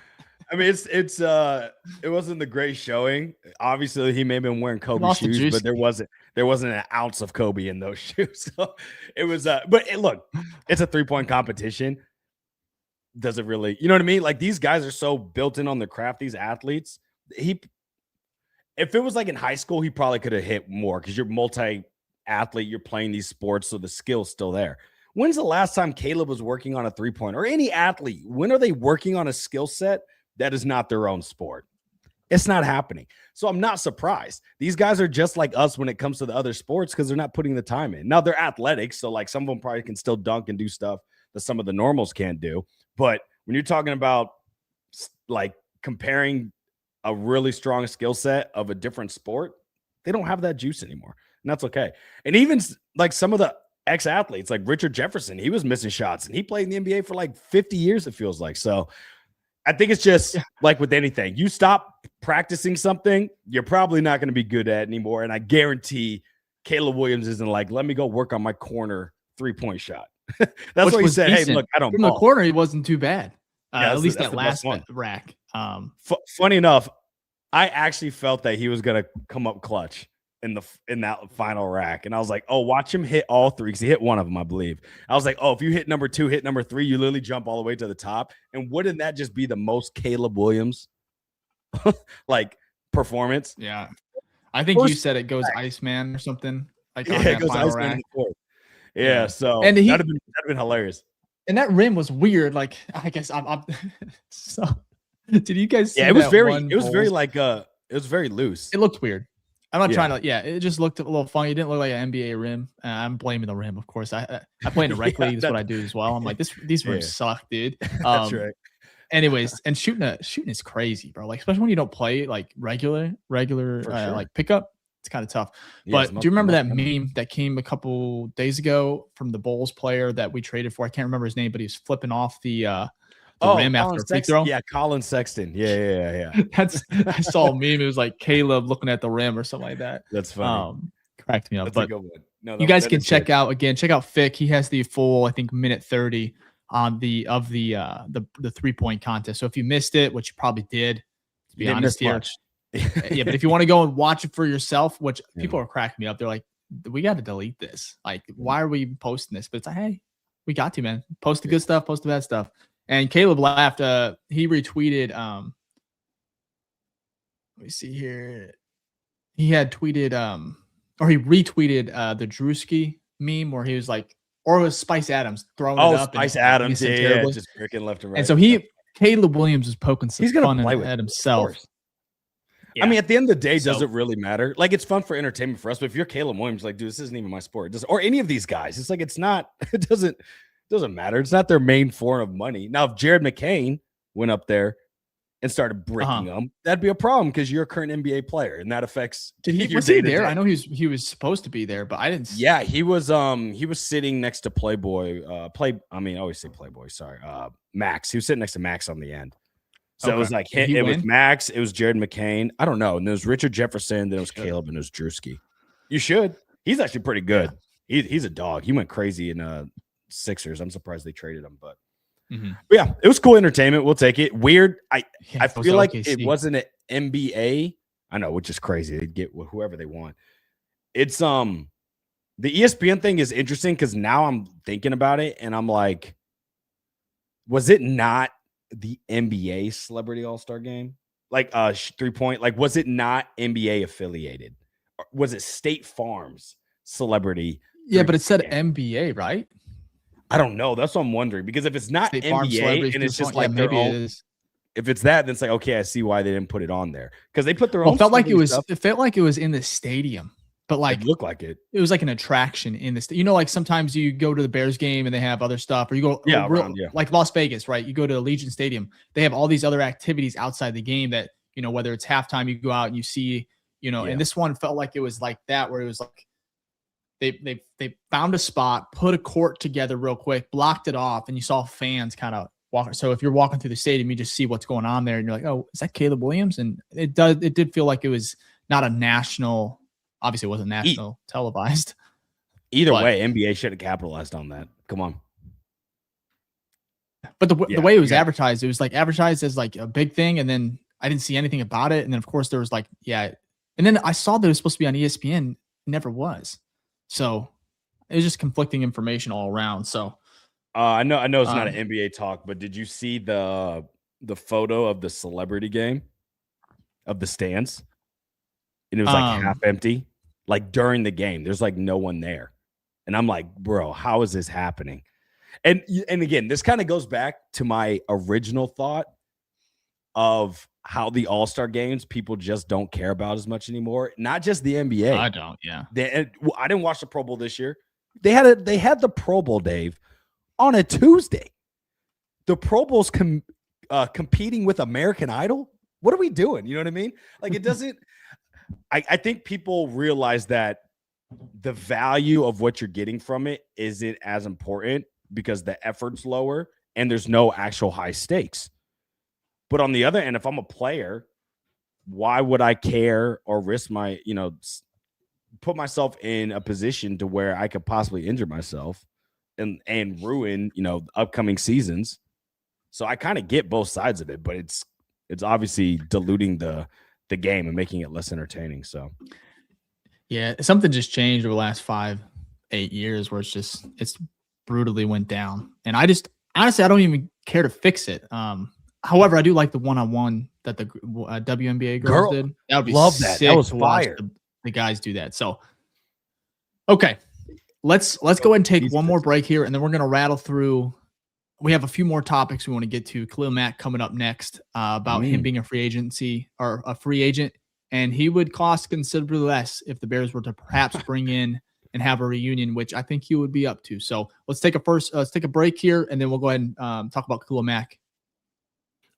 I mean, it wasn't the great showing. Obviously, he may have been wearing Kobe lost the shoes, juice. but there wasn't an ounce of Kobe in those shoes. So it was. Look, it's a 3-point competition. Does it really? You know what I mean? Like these guys are so built in on the craft. These athletes. If it was like in high school, he probably could have hit more because you're multi-athlete. You're playing these sports, so the skill's still there. When's the last time Caleb was working on a 3-point or any athlete? When are they working on a skill set that is not their own sport? It's not happening. So I'm not surprised. These guys are just like us when it comes to the other sports because they're not putting the time in. Now they're athletic, so like some of them probably can still dunk and do stuff that some of the normals can't do. But when you're talking about like comparing a really strong skill set of a different sport, they don't have that juice anymore. And that's okay. And even like some of the ex-athletes like Richard Jefferson, he was missing shots and he played in the NBA for like 50 years, it feels like. So I think it's just like with anything, you stop practicing something, you're probably not going to be good at it anymore. And I guarantee Caleb Williams isn't like, let me go work on my corner 3-point shot. That's what he said. Decent. Hey, look, I don't from ball. the corner. He wasn't too bad. At least that's that the best last one. rack. Funny enough, I actually felt that he was going to come up clutch in that final rack. And I was like, oh, watch him hit all three because he hit one of them, I believe. I was like, oh, if you hit number 2, hit number 3, you literally jump all the way to the top. And wouldn't that just be the most Caleb Williams like performance? Yeah. I think you said it goes Iceman or something. Like on that it goes final Iceman in rack. the court. Yeah, so And that'd have been hilarious. And that rim was weird. Like, I guess I'm so did you guys see it was that very one it was very Bulls? like it was very loose. It looked weird. I'm not Yeah. trying to. It just looked a little funny. It didn't look like an NBA rim. I'm blaming the rim, of course. I play in a rec league. That's what I do as well. I'm like, these rims suck, dude. That's right. Anyways, and shooting is crazy, bro. Like, especially when you don't play like regular sure. like pickup. It's kind of tough. Yeah, But do you remember that meme that came a couple days ago from the Bulls player that we traded for? I can't remember his name, but he was flipping off the rim after a free throw. Yeah, Colin Sexton. Yeah. I saw a meme. It was like Caleb looking at the rim or something like that. That's funny. Cracked me up. That's But a good one. No, you guys that can is check good. out Fick. He has the full, I think, minute 30 on the 3-point contest. So if you missed it, which you probably did, to be You didn't honest miss here. much. Yeah, but if you want to go and watch it for yourself, which people are cracking me up, they're like, we got to delete this. Like, why are we posting this? But it's like, hey, we got to, man. Post the good stuff, post the bad stuff. And Caleb laughed. He retweeted. Let me see here. He had tweeted, or he retweeted the Drewski meme where he was like, or it was Spice Adams throwing it up. Spice and Adams, missing yeah, terribly. just breaking left and right. And so Caleb Williams is poking some fun at himself. Yeah. I mean, at the end of the day, So- does it really matter? Like, it's fun for entertainment for us, but if you're Caleb Williams, like, dude, this isn't even my sport. Or any of these guys, it's like it's not. It doesn't matter. It's not their main form of money. Now, if Jared McCain went up there and started breaking them, that'd be a problem because you're a current NBA player, and that affects. Was he there? I know he was supposed to be there, but I didn't. Yeah, he was sitting next to Playboy. I always say Playboy. Sorry, Maxx. He was sitting next to Maxx on the end. So it was like it was Maxx, it was Jared McCain. I don't know. And there was Richard Jefferson, then it was Caleb, and it was Drewski. You should. He's actually pretty good. Yeah. He's a dog. He went crazy in Sixers. I'm surprised they traded him, but yeah, it was cool entertainment. We'll take it. Weird. I feel like it wasn't an NBA. I know, which is crazy. They'd get whoever they want. It's the ESPN thing is interesting because now I'm thinking about it and I'm like, was it not the NBA Celebrity All-Star Game? Like 3-point, like was it not NBA affiliated? Or was it State Farm's Celebrity? Yeah, but it said NBA, right? I don't know. That's what I'm wondering, because if it's not State Farm NBA celebrities and do it's just something. like Yeah, their maybe it own, is. if it's that, then it's like, okay, I see why they didn't put it on there, because they put their Well, own. it felt like stuff. it felt like it was in the stadium, but like It looked like it. it was like an attraction in this. Like sometimes you go to the Bears game and they have other stuff, or you go like Las Vegas, right? You go to Allegiant Stadium, they have all these other activities outside the game that, whether it's halftime, you go out and you see, and this one felt like it was like that, where it was like they found a spot, put a court together real quick, blocked it off, and you saw fans kind of walking. So if you're walking through the stadium, you just see what's going on there, and you're like, oh, is that Caleb Williams? And it did feel like it was not a national. Obviously, it wasn't national televised. Either way, NBA should have capitalized on that. Come on. But the way it was advertised, it was like advertised as like a big thing, and then I didn't see anything about it. And then of course there was like, and then I saw that it was supposed to be on ESPN. It never was. So it was just conflicting information all around. So I know it's not an NBA talk, but did you see the photo of the celebrity game of the stands? And it was like half empty, like during the game. There's like no one there. And I'm like, bro, how is this happening? And again, this kind of goes back to my original thought of how the All-Star games people just don't care about as much anymore. Not just the NBA. I don't, yeah. I didn't watch the Pro Bowl this year. They had the Pro Bowl, Dave, on a Tuesday. The Pro Bowl's competing with American Idol. What are we doing? You know what I mean? Like, it doesn't. I think people realize that the value of what you're getting from it isn't as important because the effort's lower and there's no actual high stakes. But on the other end, if I'm a player, why would I care or risk my, put myself in a position to where I could possibly injure myself and ruin, upcoming seasons? So I kind of get both sides of it, but it's obviously diluting the game and making it less entertaining. So yeah, something just changed over the last 5-8 years where it's brutally went down. And I just honestly, I don't even care to fix it. However, I do like the one-on-one that the WNBA girls did. That would be love that. That was fire. The guys do that. So, okay, let's go ahead and take one more break here, and then we're gonna rattle through. We have a few more topics we want to get to. Khalil Mack coming up next about him being a free agent, and he would cost considerably less if the Bears were to perhaps bring in and have a reunion, which I think he would be up to. So let's take a break here, and then we'll go ahead and talk about Khalil Mack.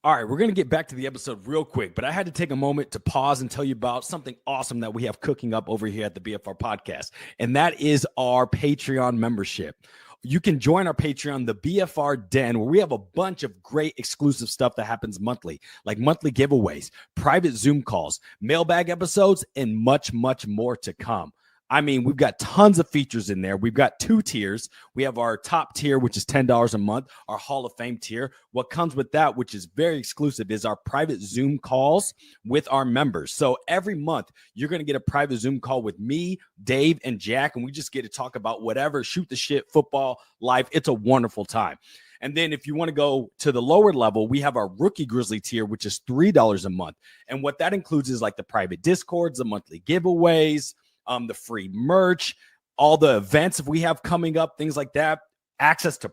All right, we're going to get back to the episode real quick, but I had to take a moment to pause and tell you about something awesome that we have cooking up over here at the BFR Podcast, and that is our Patreon membership. You can join our Patreon, the BFR Den, where we have a bunch of great exclusive stuff that happens monthly, like monthly giveaways, private Zoom calls, mailbag episodes, and much, much more to come. I mean, we've got tons of features in there. We've got 2 tiers. We have our top tier, which is $10 a month, our Hall of Fame tier. What comes with that, which is very exclusive, is our private Zoom calls with our members. So every month, you're going to get a private Zoom call with me, Dave, and Jack, and we just get to talk about whatever, shoot the shit, football, life. It's a wonderful time. And then if you want to go to the lower level, we have our Rookie Grizzly tier, which is $3 a month. And what that includes is like the private Discords, the monthly giveaways, the free merch, all the events we have coming up, things like that, access to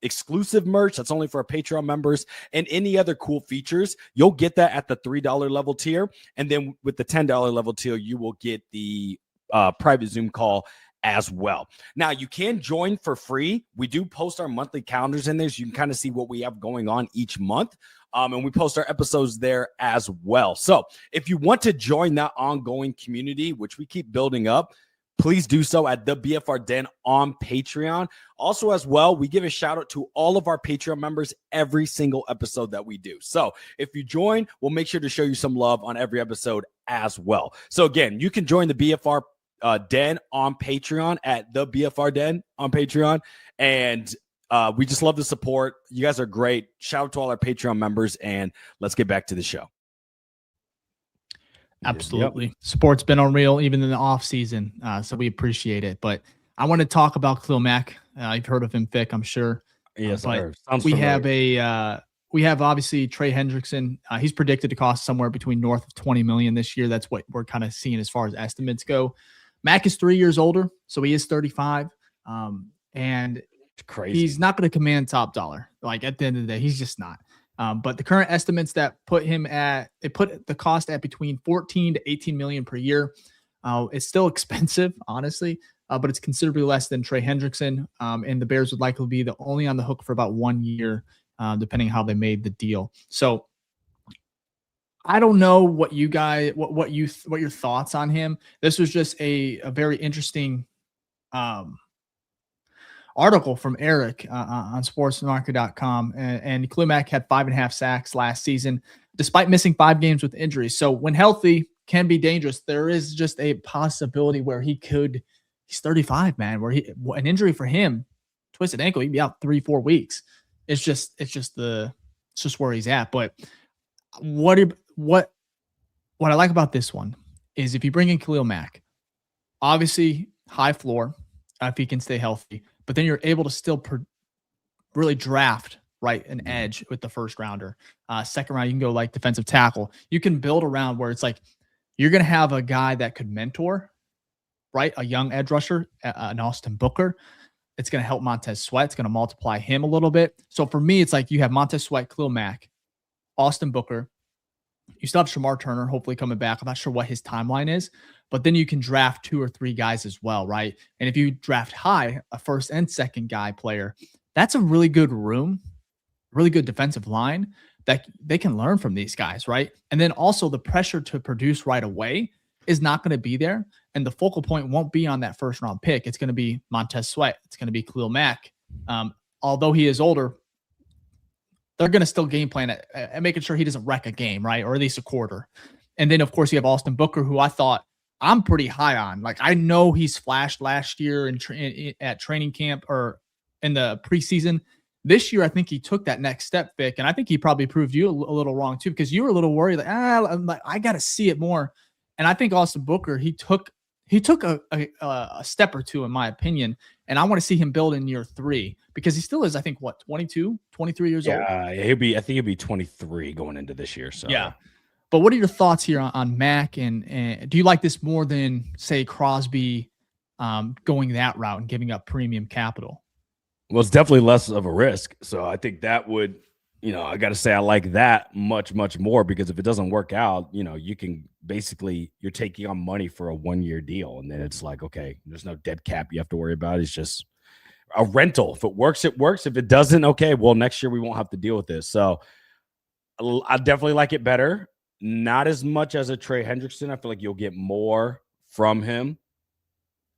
exclusive merch that's only for our Patreon members, and any other cool features. You'll get that at the $3 level tier. And then with the $10 level tier, you will get the private Zoom call as well. Now, you can join for free. We do post our monthly calendars in there, so you can kind of see what we have going on each month. And we post our episodes there as well. So if you want to join that ongoing community, which we keep building up, please do so at the BFR Den on Patreon. Also, as well, we give a shout out to all of our Patreon members every single episode that we do. So if you join, we'll make sure to show you some love on every episode as well. So again, you can join the BFR Den on Patreon at the BFR Den on Patreon. And we just love the support. You guys are great. Shout out to all our Patreon members, and let's get back to the show. Absolutely. Yep. Support's been unreal, even in the off season. So we appreciate it. But I want to talk about Khalil Mack. You've heard of him, Fick, I'm sure. Yes, but we have obviously Trey Hendrickson. He's predicted to cost somewhere between north of $20 million this year. That's what we're kind of seeing as far as estimates go. Mack is 3 years older, so he is 35. And Crazy. He's not going to command top dollar. Like at the end of the day, he's just not. But the current estimates that put the cost at between 14 to 18 million per year. It's still expensive, honestly, but it's considerably less than Trey Hendrickson. And the Bears would likely be only on the hook for about 1 year, depending how they made the deal. So I don't know what you guys, what your thoughts on him. This was just a very interesting article from Eric on sportsmockery.com. And Khalil Mack had 5.5 sacks last season, despite missing 5 games with injuries. So when healthy, can be dangerous. There is just a possibility where he's 35, man, where an injury for him, twisted ankle, he'd be out 3-4 weeks. It's just where he's at. But what I like about this one is if you bring in Khalil Mack, obviously high floor, if he can stay healthy, but then you're able to still really draft an edge with the first rounder. Second round, you can go like defensive tackle. You can build around where it's like you're going to have a guy that could mentor, right? A young edge rusher, an Austin Booker. It's going to help Montez Sweat. It's going to multiply him a little bit. So for me, it's like you have Montez Sweat, Khalil Mack, Austin Booker. You still have Shamar Turner, hopefully coming back. I'm not sure what his timeline is, but then you can draft 2 or 3 guys as well, right? And if you draft high, a first and second guy player, that's a really good room, really good defensive line that they can learn from these guys, right? And then also the pressure to produce right away is not going to be there. And the focal point won't be on that first round pick. It's going to be Montez Sweat. It's going to be Khalil Mack. Although he is older, they're going to still game plan at making sure he doesn't wreck a game, right? Or at least a quarter. And then, of course, you have Austin Booker, who I thought I'm pretty high on. Like, I know he's flashed last year at training camp or in the preseason. This year, I think he took that next step, Vic, and I think he probably proved you a little wrong too, because you were a little worried. Like, I got to see it more. And I think Austin Booker, he took a step or two, in my opinion. And I want to see him build in year 3 because he still is, I think, 22, 23 years old. Yeah, I think he'll be 23 going into this year. So yeah. But what are your thoughts here on Mack? And do you like this more than, say, Crosby going that route and giving up premium capital? Well, it's definitely less of a risk. So I think that would, I got to say I like that much, much more, because if it doesn't work out, you can basically, you're taking on money for a 1-year deal. And then it's like, okay, there's no dead cap you have to worry about. It's just a rental. If it works, it works. If it doesn't, okay, well, next year we won't have to deal with this. So I definitely like it better. Not as much as a Trey Hendrickson. I feel like you'll get more from him.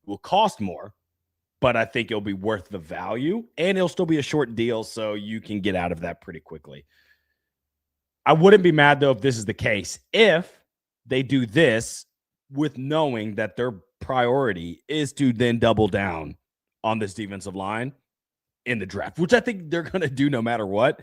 It will cost more, but I think it'll be worth the value, and it'll still be a short deal, so you can get out of that pretty quickly. I wouldn't be mad, though, if this is the case. If they do this with knowing that their priority is to then double down on this defensive line in the draft, which I think they're going to do no matter what.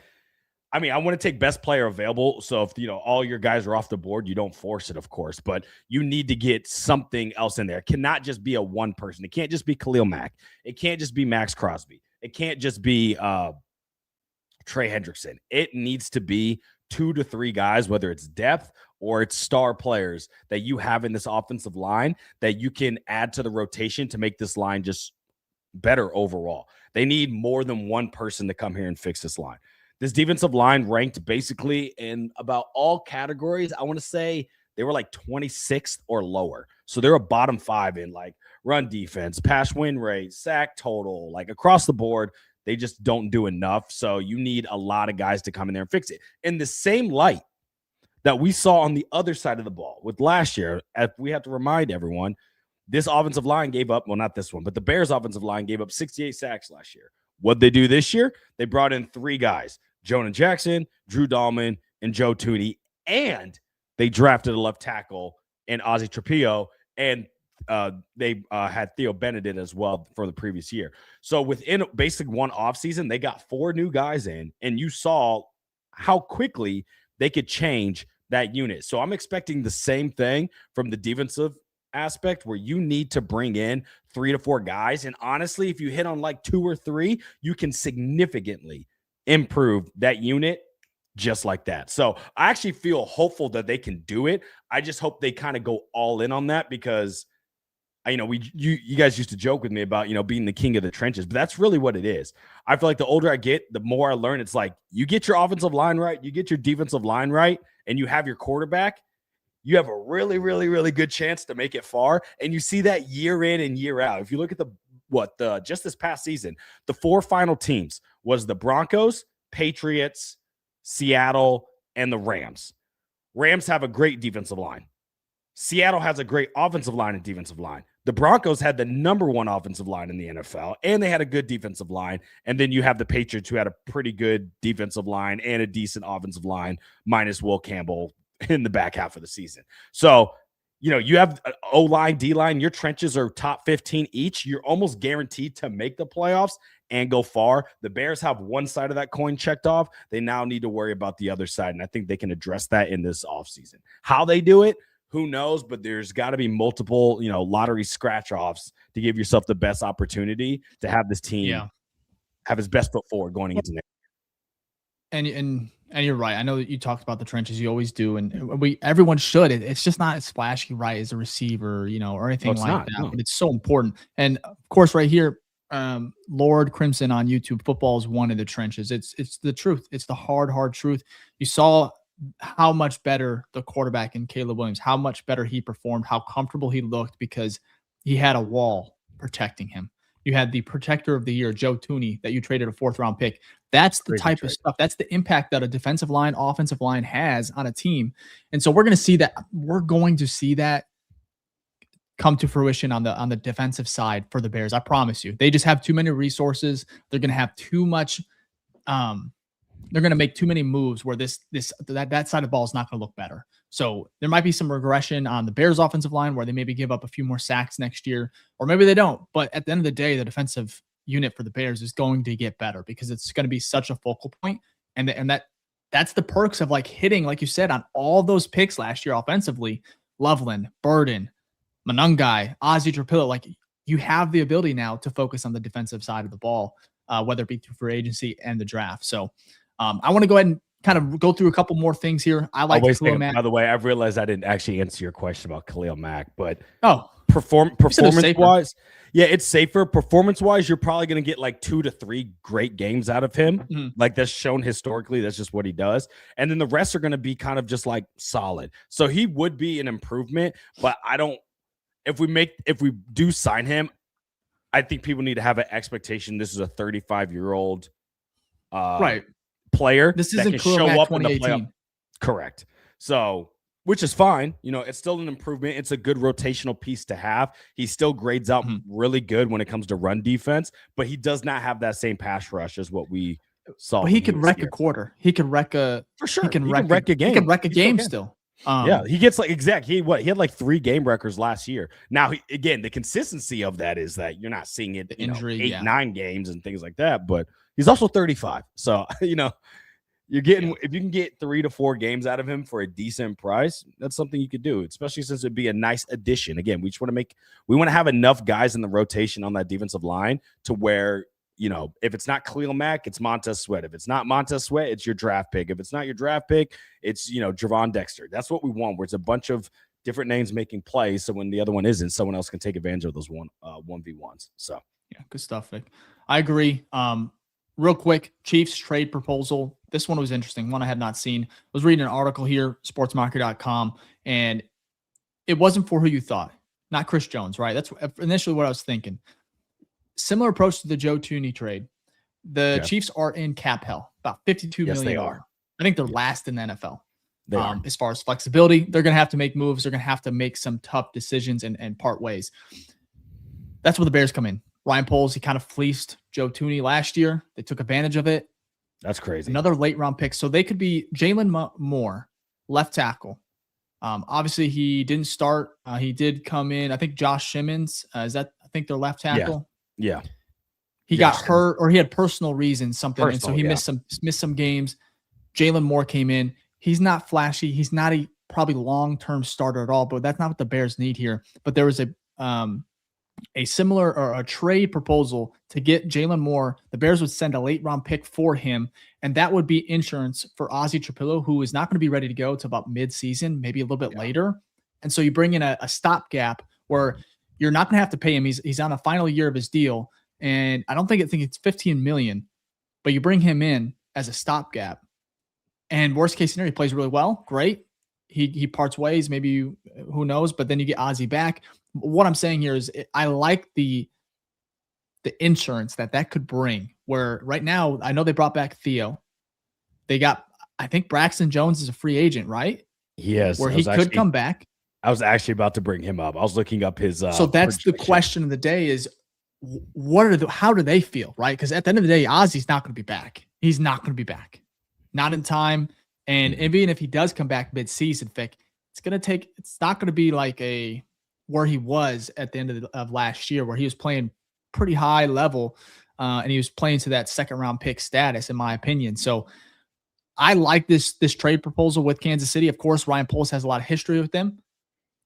I mean, I want to take best player available. So if, all your guys are off the board, you don't force it, of course, but you need to get something else in there. It cannot just be a one person. It can't just be Khalil Mack. It can't just be Maxx Crosby. It can't just be Trey Hendrickson. It needs to be 2 to 3 guys, whether it's depth or it's star players that you have in this offensive line that you can add to the rotation to make this line just better overall. They need more than one person to come here and fix this line. This defensive line ranked basically in about all categories. I want to say they were like 26th or lower. So they're a bottom 5 in like run defense, pass win rate, sack total, like across the board. They just don't do enough. So you need a lot of guys to come in there and fix it. In the same light that we saw on the other side of the ball with last year, we have to remind everyone, this offensive line gave up, well, not this one, but the Bears offensive line gave up 68 sacks last year. What'd they do this year? They brought in 3 guys, Jonah Jackson, Drew Dahlman, and Joe Tooney, and they drafted a left tackle in Ozzie Trapillo, and they had Theo Benedict as well for the previous year. So within basically one offseason, they got 4 new guys in, and you saw how quickly they could change that unit. So I'm expecting the same thing from the defensive aspect, where you need to bring in 3 to 4 guys. And honestly, if you hit on like 2 or 3, you can significantly improve that unit just like that. So I actually feel hopeful that they can do it. I just hope they kind of go all in on that, because you guys used to joke with me about, being the king of the trenches, but that's really what it is. I feel like the older I get, the more I learn. It's like you get your offensive line right, you get your defensive line right, and you have your quarterback, you have a really, really, really good chance to make it far. And you see that year in and year out. If you look at just this past season, the 4 final teams was the Broncos, Patriots, Seattle, and the Rams. Rams have a great defensive line. Seattle has a great offensive line and defensive line. The Broncos had the number 1 offensive line in the NFL, and they had a good defensive line. And then you have the Patriots, who had a pretty good defensive line and a decent offensive line, minus Will Campbell in the back half of the season. So, you have O-line, D-line, your trenches are top 15 each. You're almost guaranteed to make the playoffs and go far. The Bears have one side of that coin checked off. They now need to worry about the other side, and I think they can address that in this offseason. How they do it, who knows, but there's got to be multiple, lottery scratch-offs to give yourself the best opportunity to have this team have his best foot forward going into next year. And you're right. I know that you talked about the trenches. You always do, and everyone should. It's just not as flashy, right, as a receiver, or anything like that. No. But it's so important. And of course, right here, Lord Crimson on YouTube, football is one in the trenches. It's the truth. It's the hard truth. You saw how much better the quarterback in Caleb Williams, how much better he performed, how comfortable he looked because he had a wall protecting him. You had the protector of the year, Joe Thuney, that you traded a 4th-round pick. That's the type of stuff. That's the impact that a defensive line, offensive line has on a team. And so we're going to see that. We're going to see that come to fruition on the defensive side for the Bears. I promise you. They just have too many resources. They're going to have too much. They're going to make too many moves where that side of the ball is not going to look better. So there might be some regression on the Bears offensive line where they maybe give up a few more sacks next year, or maybe they don't. But at the end of the day, the defensive unit for the Bears is going to get better because it's going to be such a focal point. And that's the perks of hitting, like you said, on all those picks last year offensively. Loveland, Burden, Monangai, Ozzie Trapillo, you have the ability now to focus on the defensive side of the ball, whether it be through free agency and the draft. So I want to go ahead and kind of go through a couple more things here. I like Khalil Mack. By the way, I've realized I didn't actually answer your question about Khalil Mack, but performance-wise, it's safer. Performance-wise, you're probably going to get 2 to 3 great games out of him. Mm-hmm. That's shown historically. That's just what he does. And then the rest are going to be kind of just solid. So he would be an improvement, but if we do sign him, I think people need to have an expectation. This is a 35-year-old player. This isn't that can show Mack up in the playoff. Correct. So, which is fine. It's still an improvement. It's a good rotational piece to have. He still grades out really good when it comes to run defense, but he does not have that same pass rush as what we saw. But he could wreck a quarter. He could wreck for sure. He can wreck a game. He can wreck a game still. He gets he had 3 game records last year. Now, the consistency of that is that you're not seeing it injury, 8-9 games and things like that, but he's also 35. So, you're getting if you can get 3 to 4 games out of him for a decent price, that's something you could do, especially since it'd be a nice addition. Again, we want to have enough guys in the rotation on that defensive line to where, if it's not Khalil Mack, it's Montez Sweat. If it's not Montez Sweat, it's your draft pick. If it's not your draft pick, it's, Javon Dexter. That's what we want, where it's a bunch of different names making plays. So when the other one isn't, someone else can take advantage of those 1v1s. So, yeah, good stuff, Vic. I agree. Real quick, Chiefs trade proposal. This one was interesting, one I had not seen. I was reading an article here, sportsmockery.com, and it wasn't for who you thought. Not Chris Jones, right? That's initially what I was thinking. Similar approach to the Joe Thuney trade. The Chiefs are in cap hell, about $52 million. They are. I think they're last in the NFL. As far as flexibility, they're going to have to make moves. They're going to have to make some tough decisions and part ways. That's where the Bears come in. Ryan Poles, he kind of fleeced Joe Thuney last year. They took advantage of it. That's crazy. Another late round pick. So they could be Jalen Moore, left tackle. Obviously, he didn't start. He did come in. I think Josh Simmons, I think they're left tackle. Yeah. He got hurt or he had personal reasons, and so he missed some games. Jalen Moore came in. He's not flashy. He's not a probably long-term starter at all, but that's not what the Bears need here. But there was a similar or a trade proposal to get Jalen Moore. The Bears would send a late round pick for him, and that would be insurance for Ozzie Trapillo, who is not going to be ready to go to about mid-season, maybe a little bit later. And so you bring in a stopgap where You're not going to have to pay him. He's on the final year of his deal, and I think it's $15 million, but you bring him in as a stopgap. And worst case scenario, he plays really well. Great. He parts ways. Maybe who knows? But then you get Ozzy back. What I'm saying here is I like the insurance that could bring. Where right now, I know they brought back Theo. They got, I think Braxton Jones is a free agent, right? Yes. Where he could come back. I was actually about to bring him up. I was looking up his. So that's the question of the day: is how do they feel, right? Because at the end of the day, Ozzy's not going to be back. He's not going to be back. Not in time. And even if he does come back mid-season, Fick, it's not going to be like where he was at the end of last year, where he was playing pretty high level, and he was playing to that second round pick status, in my opinion. So I like this trade proposal with Kansas City. Of course, Ryan Poles has a lot of history with them.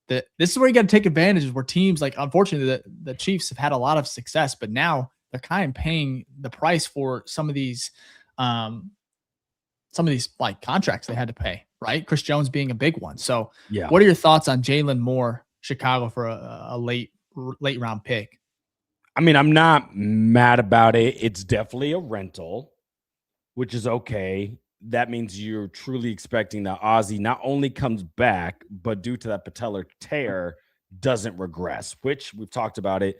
This is where you got to take advantage of, where teams like, unfortunately, the Chiefs have had a lot of success, but now they're kind of paying the price for some of these like contracts they had to pay, right? Chris Jones being a big one. So what are your thoughts on Jalen Moore, Chicago, for a late round pick? I mean, I'm not mad about it. It's definitely a rental, which is okay. That means you're truly expecting that Ozzy not only comes back, but due to that patellar tear, doesn't regress, which we've talked about it.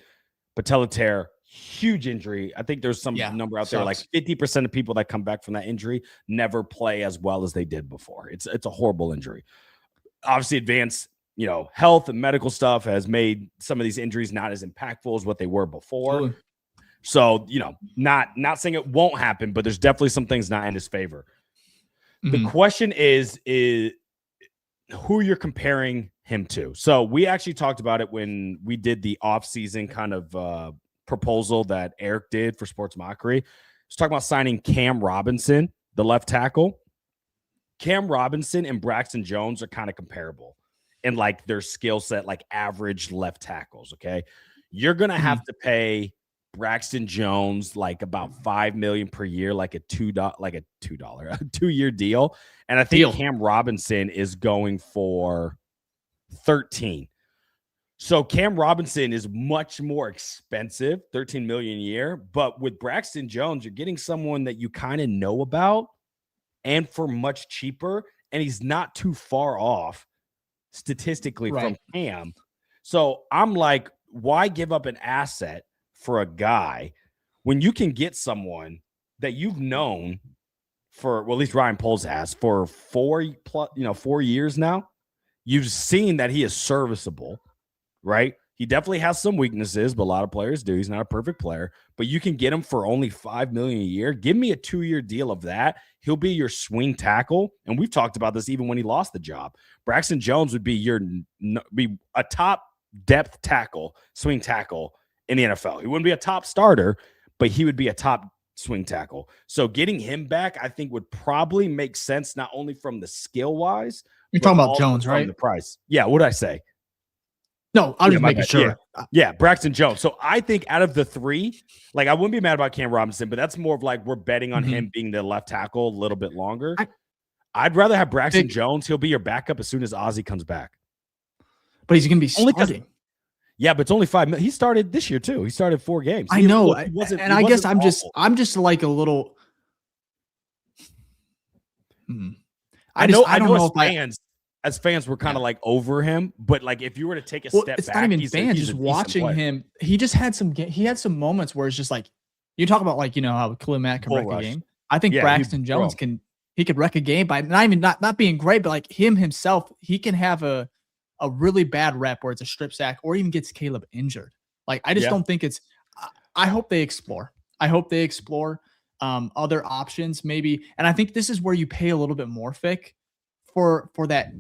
Patellar tear, huge injury. I think there's some number out there, like 50% of people that come back from that injury never play as well as they did before. It's a horrible injury. Obviously, advanced, health and medical stuff has made some of these injuries not as impactful as what they were before. Ooh. So, not saying it won't happen, but there's definitely some things not in his favor. Mm-hmm. The question is who you're comparing him to. So we actually talked about it when we did the off-season kind of proposal that Eric did for Sports Mockery. He's talking about signing Cam Robinson, the left tackle. Cam Robinson and Braxton Jones are kind of comparable in like their skill set, like average left tackles. Okay. You're going to have to pay Braxton Jones like about $5 million per year, like a $2-year deal. And I think Cam Robinson is going for 13. So Cam Robinson is much more expensive, $13 million a year. But with Braxton Jones, you're getting someone that you kind of know about and for much cheaper. And he's not too far off statistically from Cam. So I'm like, why give up an asset for a guy when you can get someone that you've known for, well, at least Ryan Poles has, for 4 years now? You've seen that he is serviceable, right? He definitely has some weaknesses, but a lot of players do. He's not a perfect player, but you can get him for only $5 million a year. Give me a 2-year deal of that. He'll be your swing tackle. And we've talked about this even when he lost the job. Braxton Jones would be a top depth tackle, swing tackle in the NFL. He wouldn't be a top starter, but he would be a top swing tackle. So getting him back, I think, would probably make sense, not only from the skill wise. You're talking about Jones, right? The price. Yeah. What did I say? No, I'm just making sure. Yeah, Braxton Jones. So I think out of the three, like, I wouldn't be mad about Cam Robinson, but that's more of like we're betting on him being the left tackle a little bit longer. I'd rather have Braxton Jones. He'll be your backup as soon as Ozzy comes back. But he's going to be starting. Yeah, but it's only 5 minutes. He started this year too. He started 4 games. I know. I guess I'm just like a little. I don't know if as fans, we're kind of like over him, but like if you were to take a step back, it's not even fans. Just watching him, he just had some moments where it's just like you talk about, like, how Khalil Mack can wreck a game. I think Braxton Jones could wreck a game by not being great, but like himself, he can have a really bad rep where it's a strip sack or even gets Caleb injured. Like, I just don't think it's. I hope they explore. Other options maybe, and I think this is where you pay a little bit more, Fick, for that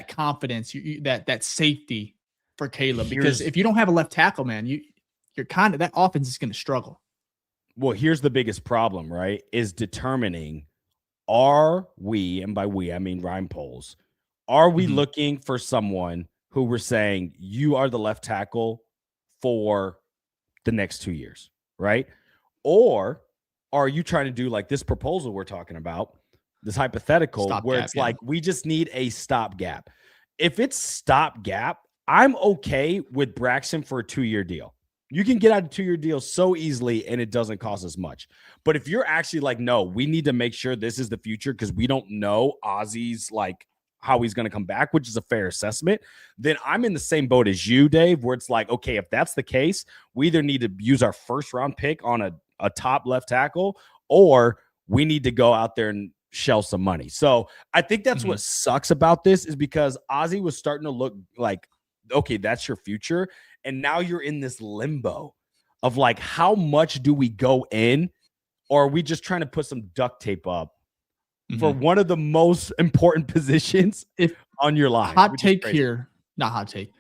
confidence, that safety for Caleb. Because if you don't have a left tackle, man, you're kind of, that offense is going to struggle. Well, here's the biggest problem, right? Is determining, are we, and by we I mean Ryan Poles, are we looking for someone who we're saying you are the left tackle for the next 2 years, right? Or are you trying to do like this proposal we're talking about, this hypothetical, where it's like we just need a stopgap? If it's stopgap, I'm okay with Braxton for a 2-year deal. You can get out a 2-year deal so easily and it doesn't cost as much. But if you're actually like, no, we need to make sure this is the future because we don't know Ozzy's like how he's going to come back, which is a fair assessment, then I'm in the same boat as you, Dave, where it's like, okay, if that's the case, we either need to use our first round pick on a top left tackle, or we need to go out there and shell some money. So I think that's what sucks about this is because Ozzy was starting to look like, okay, that's your future. And now you're in this limbo of like, how much do we go in? Or are we just trying to put some duct tape up for one of the most important positions on your line? Hot take here. Not hot take.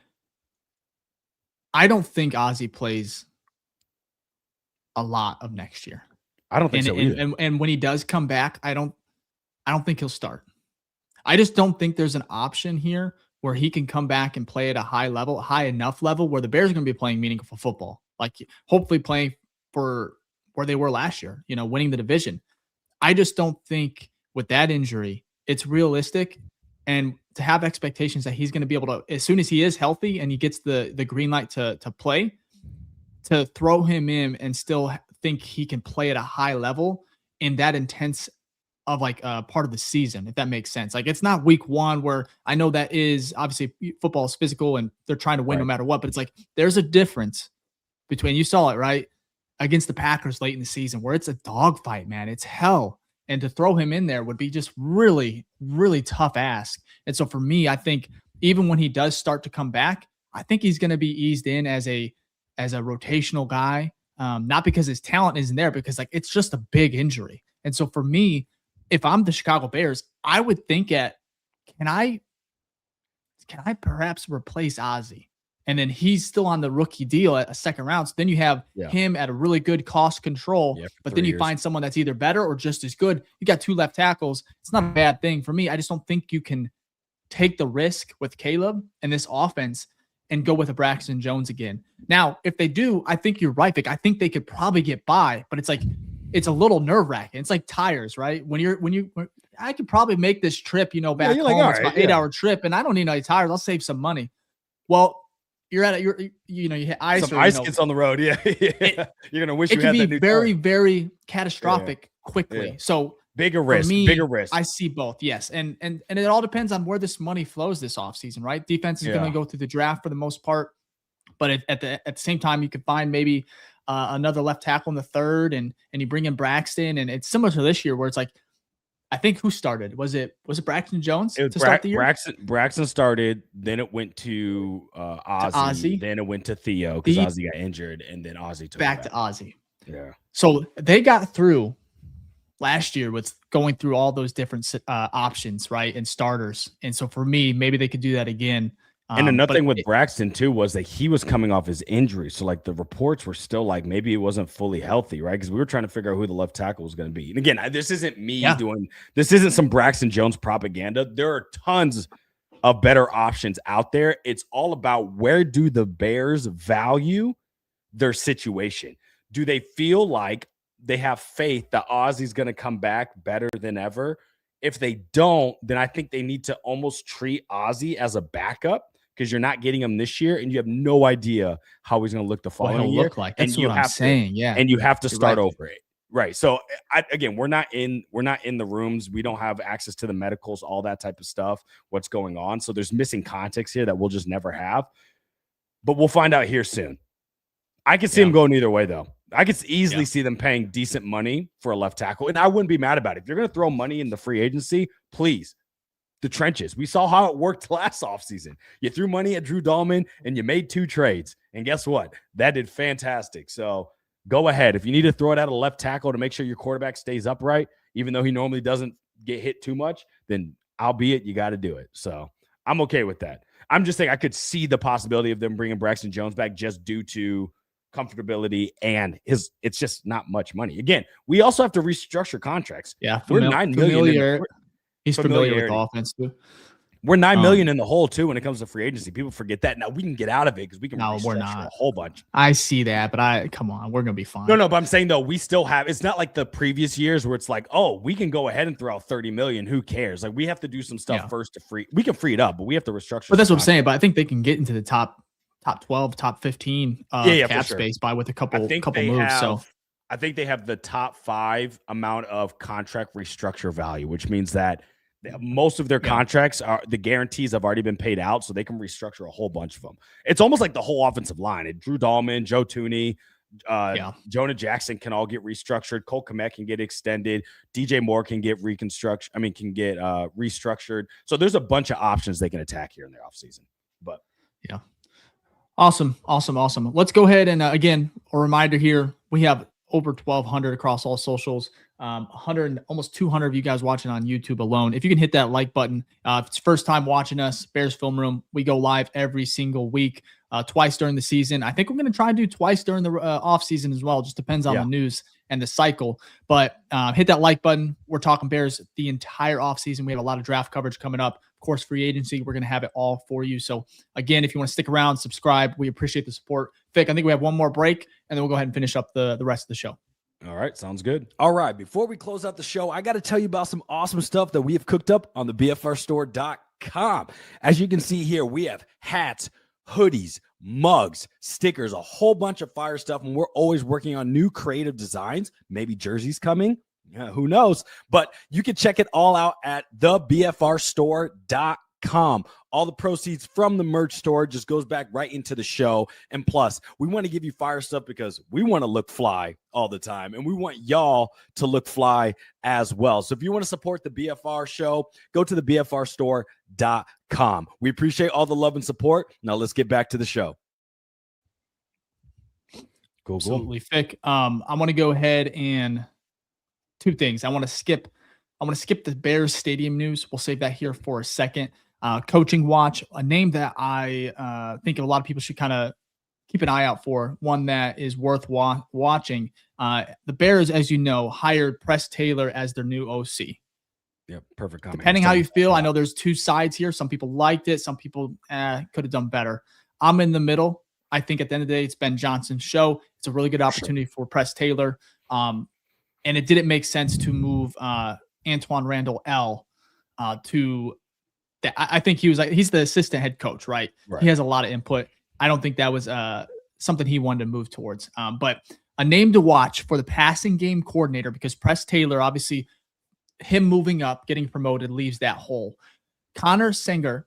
I don't think Ozzy plays a lot of next year. I don't think so either. And when he does come back, I don't think he'll start. I just don't think there's an option here where he can come back and play at a high enough level where the Bears are going to be playing meaningful football, like hopefully playing for where they were last year, winning the division. I just don't think with that injury, it's realistic. And to have expectations that he's going to be able to, as soon as he is healthy and he gets the green light to play, to throw him in and still think he can play at a high level in that intense of like part of the season, if that makes sense. Like it's not week one where I know that is obviously football is physical and they're trying to win no matter what, but it's like there's a difference between, you saw it right against the Packers late in the season where it's a dogfight, man. It's hell. And to throw him in there would be just really, really tough ask. And so for me, I think even when he does start to come back, I think he's going to be eased in as a rotational guy. Not because his talent isn't there, because like it's just a big injury. And so for me, if I'm the Chicago Bears, I would think can I perhaps replace Ozzy? And then he's still on the rookie deal at a second round. So then you have him at a really good cost control, but then you find someone that's either better or just as good. You got 2 left tackles. It's not a bad thing for me. I just don't think you can take the risk with Caleb and this offense and go with a Braxton Jones again. Now, if they do, I think you're right, Vic. I think they could probably get by, but it's like, it's a little nerve wracking. It's like tires, right? I could probably make this trip, back home. Like, it's about 8-hour trip and I don't need any tires. I'll save some money. Well, you hit ice. Some ice gets on the road. Yeah. You're going to wish you had that new It can be very, very catastrophic quickly. Yeah. So bigger risk. I see both. Yes. And it all depends on where this money flows this offseason, right? Defense is going to go through the draft for the most part. But at the same time, you could find maybe another left tackle in the third and you bring in Braxton. And it's similar to this year where it's like, I think who started? Was it Braxton Jones to start the year? Braxton started, then it went to Ozzy, then it went to Theo because Ozzy got injured, and then Ozzy took back to Ozzy. Yeah. So they got through last year with going through all those different options, right, and starters. And so for me, maybe they could do that again. And another thing with Braxton too was that he was coming off his injury, so like the reports were still like maybe he wasn't fully healthy, right? Because we were trying to figure out who the left tackle was going to be. And again, this isn't me doing this; isn't some Braxton Jones propaganda. There are tons of better options out there. It's all about where do the Bears value their situation? Do they feel like they have faith that Ozzy's going to come back better than ever? If they don't, then I think they need to almost treat Ozzy as a backup, because you're not getting him this year and you have no idea how he's going to look the following year. Look like. That's what I'm saying. Yeah. And you have to start over it. Right. So again, we're not in the rooms. We don't have access to the medicals, all that type of stuff, what's going on. So there's missing context here that we'll just never have, but we'll find out here soon. I can see him going either way though. I could easily see them paying decent money for a left tackle, and I wouldn't be mad about it. If you're going to throw money in the free agency, please. The trenches. We saw how it worked last offseason. You threw money at Drew Dahlman and you made 2 trades. And guess what? That did fantastic. So go ahead. If you need to throw it at a left tackle to make sure your quarterback stays upright, even though he normally doesn't get hit too much, then albeit you got to do it. So I'm okay with that. I'm just saying I could see the possibility of them bringing Braxton Jones back just due to comfortability and it's just not much money. Again, we also have to restructure contracts. Yeah. We're $9 million. He's familiar with the offense too. We're $9 million in the hole too when it comes to free agency. People forget that. Now we can get out of it because we can restructure a whole bunch. I see that, but come on, we're gonna be fine. No, but I'm saying though, we still have. It's not like the previous years where it's like, oh, we can go ahead and throw out $30 million. Who cares? Like we have to do some stuff first to free. We can free it up, but we have to restructure. But that's what I'm saying. But I think they can get into the top 12, top 15 cap space with a couple moves. I think they have the top 5 amount of contract restructure value, which means that most of their contracts the guarantees have already been paid out, so they can restructure a whole bunch of them. It's almost like the whole offensive line. Drew Dahlman, Joe Tooney, Jonah Jackson can all get restructured. Cole Kmet can get extended. DJ Moore can get restructured. So there's a bunch of options they can attack here in the offseason. But awesome. Let's go ahead and again, a reminder here, we have over 1,200 across all socials. 100, almost 200 of you guys watching on YouTube alone. If you can hit that like button, if it's first time watching us, Bears Film Room, we go live every single week, twice during the season. I think we're going to try to do twice during the off season as well. Just depends on the news and the cycle. But hit that like button. We're talking Bears the entire off season. We have a lot of draft coverage coming up. Of course, free agency, we're going to have it all for you. So again, if you want to stick around, subscribe. We appreciate the support. Fick, I think we have one more break, and then we'll go ahead and finish up the rest of the show. All right, sounds good. All right, before we close out the show, I got to tell you about some awesome stuff that we have cooked up on the BFRstore.com. As you can see here, we have hats, hoodies, mugs, stickers, a whole bunch of fire stuff, and we're always working on new creative designs. Maybe jerseys coming. Yeah, who knows? But you can check it all out at thebfrstore.com. All the proceeds from the merch store just goes back right into the show. And plus, we want to give you fire stuff because we want to look fly all the time. And we want y'all to look fly as well. So if you want to support the BFR show, go to the BFRstore.com. We appreciate all the love and support. Now let's get back to the show. Cool. Absolutely. Fick. I want to go ahead and 2 things. I want to skip the Bears stadium news. We'll save that here for a second. Coaching watch, a name that I think a lot of people should kind of keep an eye out for, one that is worth watching. The Bears, as you know, hired Press Taylor as their new OC. Yeah, perfect comment. Depending how you feel, I know there's 2 sides here. Some people liked it. Some people could have done better. I'm in the middle. I think at the end of the day, it's Ben Johnson's show. It's a really good opportunity for Press Taylor. And it didn't make sense to move Antoine Randall L to – I think he's the assistant head coach, right? He has a lot of input. I don't think that was something he wanted to move towards. But a name to watch for the passing game coordinator, because Press Taylor, obviously, him moving up, getting promoted, leaves that hole. Connor Singer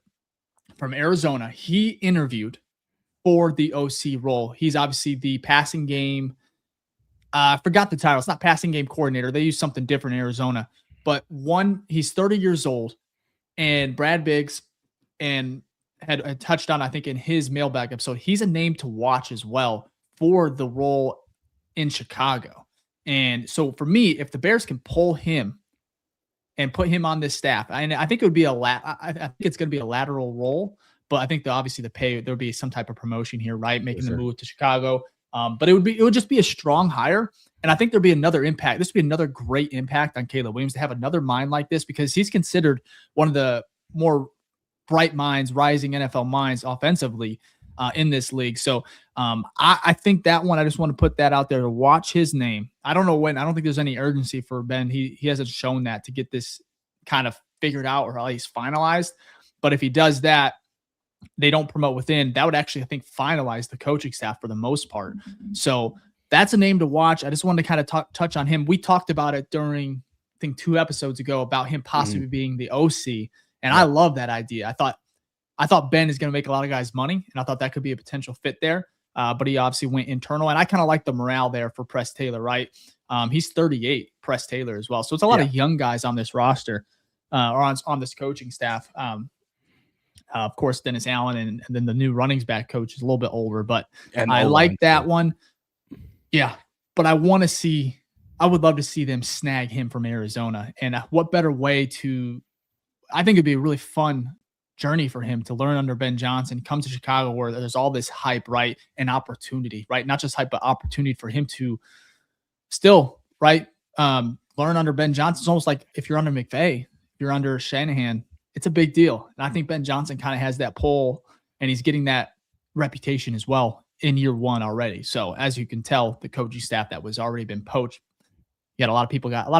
from Arizona, he interviewed for the OC role. He's obviously the passing game. I forgot the title. It's not passing game coordinator. They use something different in Arizona. But he's 30 years old. And Brad Biggs had touched on, I think, in his mailbag episode, he's a name to watch as well for the role in Chicago. And so for me, if the Bears can pull him and put him on this staff, and I think it would be I think it's going to be a lateral role, but I think obviously the pay, there would be some type of promotion here, right? Making the move to Chicago. But it would just be a strong hire. And I think there'd be another impact. This would be another great impact on Caleb Williams to have another mind like this, because he's considered one of the more bright minds, rising NFL minds offensively in this league. So I think that one, I just want to put that out there to watch his name. I don't know when. I don't think there's any urgency for Ben. He hasn't shown that to get this kind of figured out or at least finalized. But if he does that, they don't promote within, that would actually, I think, finalize the coaching staff for the most part. So that's a name to watch. I just wanted to kind of touch on him. We talked about it during, I think, 2 episodes ago about him possibly being the OC. And I love that idea. I thought Ben is going to make a lot of guys money, and I thought that could be a potential fit there. But he obviously went internal, and I kind of like the morale there for Press Taylor, right? He's 38, Press Taylor as well. So it's a lot of young guys on this roster or on this coaching staff. Of course, Dennis Allen, and then the new running back coach is a little bit older, but I like that one. Yeah, but I would love to see them snag him from Arizona. And what better way I think it'd be a really fun journey for him to learn under Ben Johnson, come to Chicago where there's all this hype, right? And opportunity, right? Not just hype, but opportunity for him to still, right? Learn under Ben Johnson. It's almost like if you're under McVay, you're under Shanahan, it's a big deal. And I think Ben Johnson kind of has that pull, and he's getting that reputation as well in year one already. So as you can tell, the coaching staff that was already been poached, you had a lot of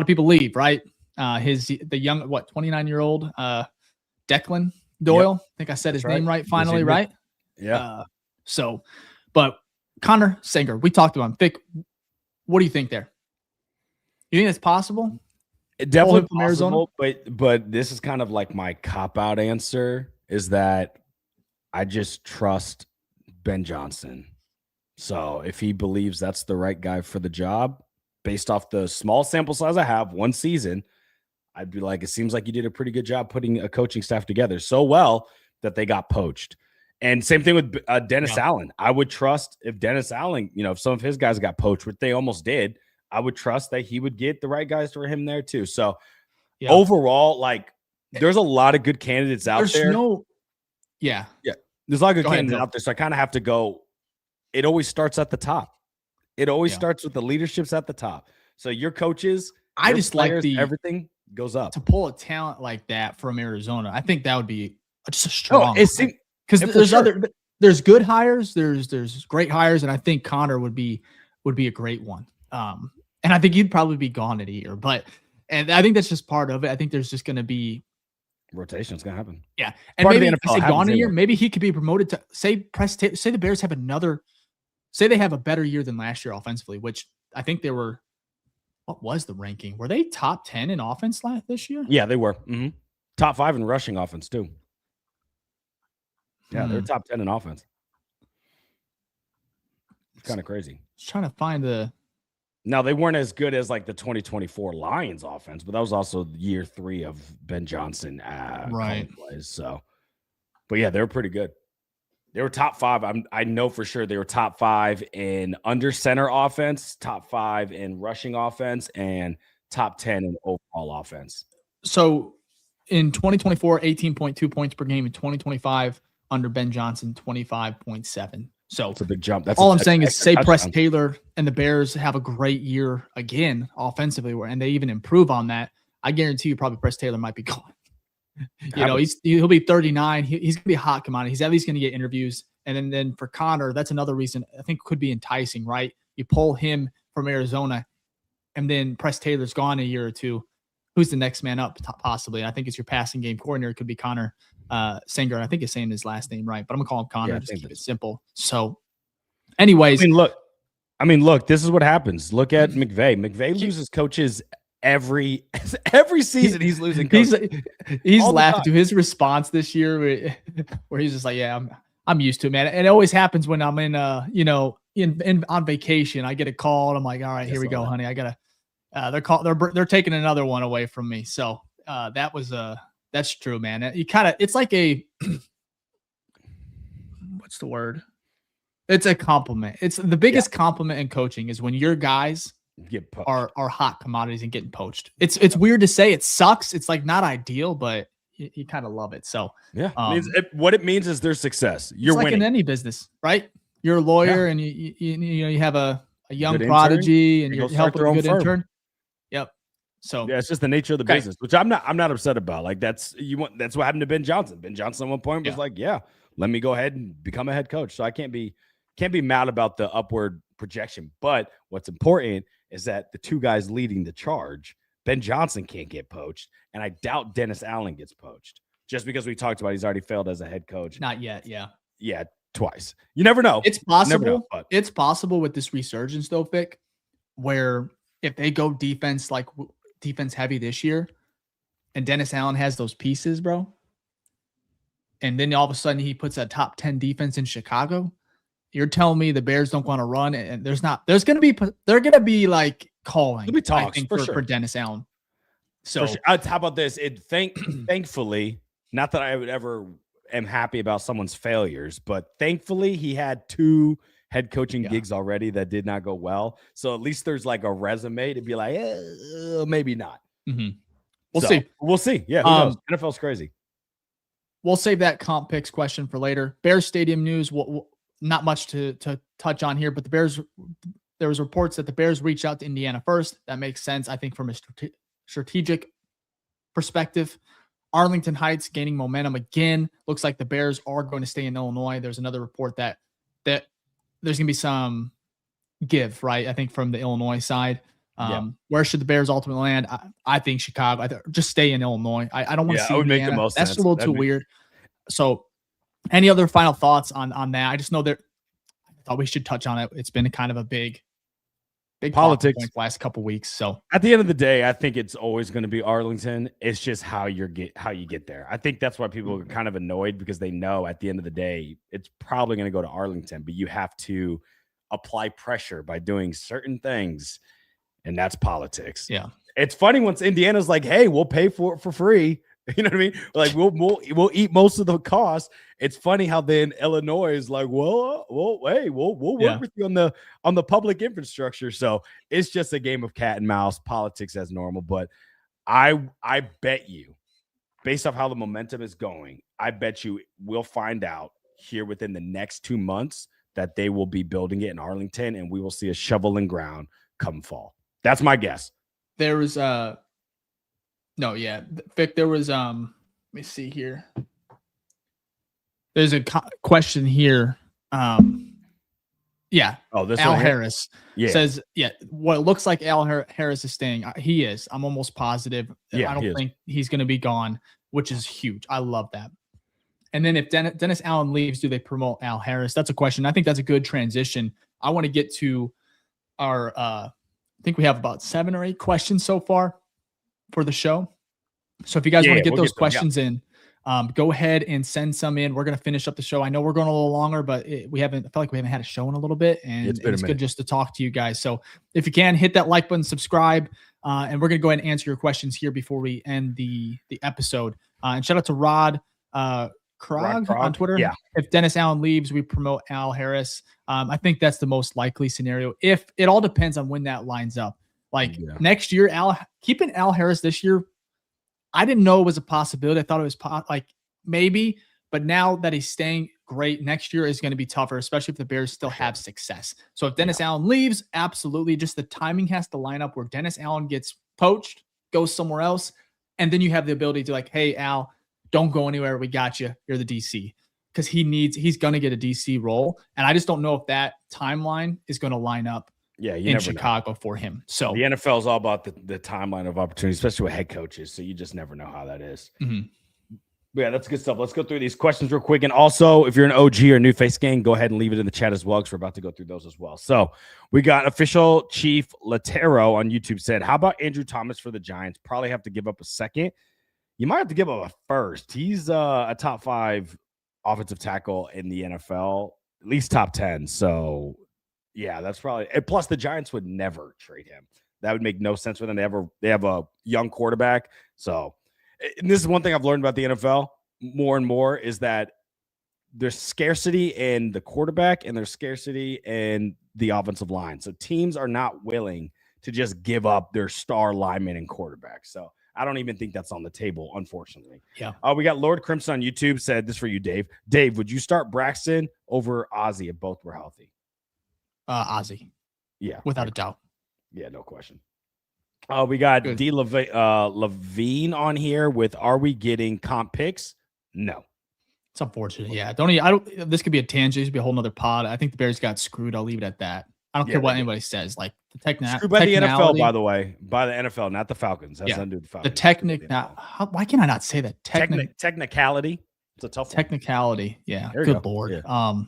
people leave, right? The young, 29-year-old Declan Doyle. Yep. I think I said his name right finally, right? Yeah. But Connor Sanger, we talked about him. Vic, what do you think there? You think it's possible? It definitely possible, but this is kind of like my cop-out answer is that I just trust Ben Johnson. So if he believes that's the right guy for the job, based off the small sample size I have, one season, I'd be like, it seems like you did a pretty good job putting a coaching staff together so well that they got poached. And same thing with Dennis Allen. I would trust if Dennis Allen, if some of his guys got poached, which they almost did, I would trust that he would get the right guys for him there too. So overall, like there's a lot of good candidates out there. There's a lot of good candidates out there. So I kind of have to go. It always starts at the top. It always starts with the leaderships at the top. So your coaches, I just players, like everything goes up. To pull a talent like that from Arizona, I think that would be just a strong. Because there's good hires, there's great hires, and I think Connor would be a great one. And I think he'd probably be gone in a year, and I think that's just part of it. I think there's just going to be rotation. It's going to happen. Yeah, and maybe if I say gone in a year, maybe he could be promoted to say the Bears have they have a better year than last year offensively, which I think they were. What was the ranking? Were they top 10 in offense this year? Yeah, they were. Mm-hmm. Top 5 in rushing offense too. Yeah, they're top 10 in offense. It's kind of crazy. Just trying to find the. Now, they weren't as good as like the 2024 Lions offense, but that was also year 3 of Ben Johnson. Right. Plays, so, but yeah, they were pretty good. They were top 5. I know for sure they were top 5 in under center offense, top 5 in rushing offense, and top 10 in overall offense. So in 2024, 18.2 points per game. In 2025, under Ben Johnson, 25.7. So it's a big jump. All I'm saying is say Press Taylor and the Bears have a great year again offensively, and they even improve on that. I guarantee you probably Press Taylor might be gone. He'll be 39. He's going to be a hot commodity. He's at least going to get interviews. And then for Connor, that's another reason I think could be enticing, right? You pull him from Arizona, and then Press Taylor's gone a year or two. Who's the next man up possibly? I think it's your passing game coordinator. It could be Connor Sanger. I think it's saying his last name right, but I'm going to call him Connor. Just keep it simple. So anyways. I mean, look, this is what happens. Look at McVay. McVay loses coaches every season. He's losing coaches. He's laughing to his response this year where he's just like, yeah, I'm used to it, man. And it always happens when I'm in on vacation. I get a call and I'm like, all right, here we go, honey. I gotta they're taking another one away from me. So that's true, man. It's like a what's the word? It's a compliment. It's the biggest compliment in coaching is when your guys are hot commodities and getting poached. It's weird to say. It sucks. It's like not ideal, but you kind of love it. So yeah, what it means is there's success. You're like winning in any business, right? You're a lawyer and you have a young prodigy and you're helping a good intern. Yep. So yeah, it's just the nature of the business, which I'm not upset about. Like that's what happened to Ben Johnson. Ben Johnson at one point was like, yeah, let me go ahead and become a head coach. So I can't be mad about the upward projection. But what's important is that the two guys leading the charge, Ben Johnson can't get poached, and I doubt Dennis Allen gets poached. Just because we talked about he's already failed as a head coach. Not yet, yeah. Yeah, twice. You never know. It's possible. It's possible with this resurgence, though, Vic, where if they go defense heavy this year, and Dennis Allen has those pieces, bro, and then all of a sudden he puts a top 10 defense in Chicago. You're telling me the Bears don't want to run, and they're going to be like calling. There'll be talks, for Dennis Allen. So sure. How about this? Thankfully, not that I would ever am happy about someone's failures, but thankfully he had 2 head coaching gigs already that did not go well. So at least there's like a resume to be like, maybe not. Mm-hmm. We'll see. Yeah, who knows? NFL's crazy. We'll save that comp picks question for later. Bears Stadium news. Not much to touch on here, but there was reports that the Bears reached out to Indiana first. That makes sense, I think, from a strategic perspective. Arlington Heights gaining momentum again. Looks like the Bears are going to stay in Illinois. There's another report that there's going to be some give, right? I think from the Illinois side. Where should the Bears ultimately land? I think Chicago. Just stay in Illinois. I don't want to see it would Indiana. make the most That's sense. a little too weird. So any other final thoughts on that? I just know that I thought we should touch on it. It's been kind of a big politics point the last couple weeks. So at the end of the day, I think it's always going to be Arlington. It's just how you get there. I think that's why people are kind of annoyed, because they know at the end of the day, it's probably going to go to Arlington, but you have to apply pressure by doing certain things. And that's politics. Yeah. It's funny once Indiana's like, hey, we'll pay for it for free. You know what I mean? Like we'll eat most of the cost. It's funny how then Illinois is like, well, hey, we'll work with you on the public infrastructure. So it's just a game of cat and mouse, politics as normal. But I bet you, based off how the momentum is going, I bet you we'll find out here within the next 2 months that they will be building it in Arlington, and we will see a shovel in ground come fall. That's my guess. There was Vic, there was let me see here. There's a question here. This Al Harris says, what it looks like Al Harris is staying. He is. I'm almost positive. I don't think he's going to be gone, which is huge. I love that. And then if Dennis Allen leaves, do they promote Al Harris? That's a question. I think that's a good transition. I want to get to our I think we have about 7 or 8 questions so far for the show. So if you guys want to get those questions in, go ahead and send some in. We're going to finish up the show. I know we're going a little longer, but I feel like we haven't had a show in a little bit, and it's good just to talk to you guys. So if you can, hit that like button, subscribe, and we're going to go ahead and answer your questions here before we end the episode. And shout out to Rod Krog on Twitter. Yeah. If Dennis Allen leaves, we promote Al Harris. I think that's the most likely scenario. If it all depends on when that lines up. Next year, keeping Al Harris this year, I didn't know it was a possibility. I thought it was maybe, but now that he's staying, great. Next year is going to be tougher, especially if the Bears still have success. So if Dennis Allen leaves, absolutely. Just the timing has to line up where Dennis Allen gets poached, goes somewhere else, and then you have the ability to hey, Al, don't go anywhere. We got you. You're the DC. Because he's going to get a DC role. And I just don't know if that timeline is going to line up in Chicago for him. So the NFL is all about the timeline of opportunity, especially with head coaches. So you just never know how that is. Mm-hmm. But yeah, that's good stuff. Let's go through these questions real quick. And also, if you're an OG or new face gang, go ahead and leave it in the chat as well, because we're about to go through those as well. So we got official Chief Latero on YouTube said, how about Andrew Thomas for the Giants? Probably have to give up a second. You might have to give up a first. He's a top 5 offensive tackle in the NFL, at least top 10. So, yeah, that's probably – and plus, the Giants would never trade him. That would make no sense for them. They have a young quarterback. So, and this is one thing I've learned about the NFL more and more is that there's scarcity in the quarterback and there's scarcity in the offensive line. So, teams are not willing to just give up their star lineman and quarterback. So, I don't even think that's on the table, unfortunately. Yeah. We got Lord Crimson on YouTube said this for you, Dave. Dave, would you start Braxton over Ozzie if both were healthy? Ozzie. Yeah. Without a doubt. Yeah, no question. We got D. Levine on here with, are we getting comp picks? No. It's unfortunate. Yeah. This could be a tangent. This could be a whole nother pod. I think the Bears got screwed. I'll leave it at that. I don't care what anybody says. The screwed by the NFL, by the way, by the NFL, not the Falcons. That's undo the Falcons. Why can I not say that? Technicality. It's a tough technicality. Yeah. Good Lord. Yeah.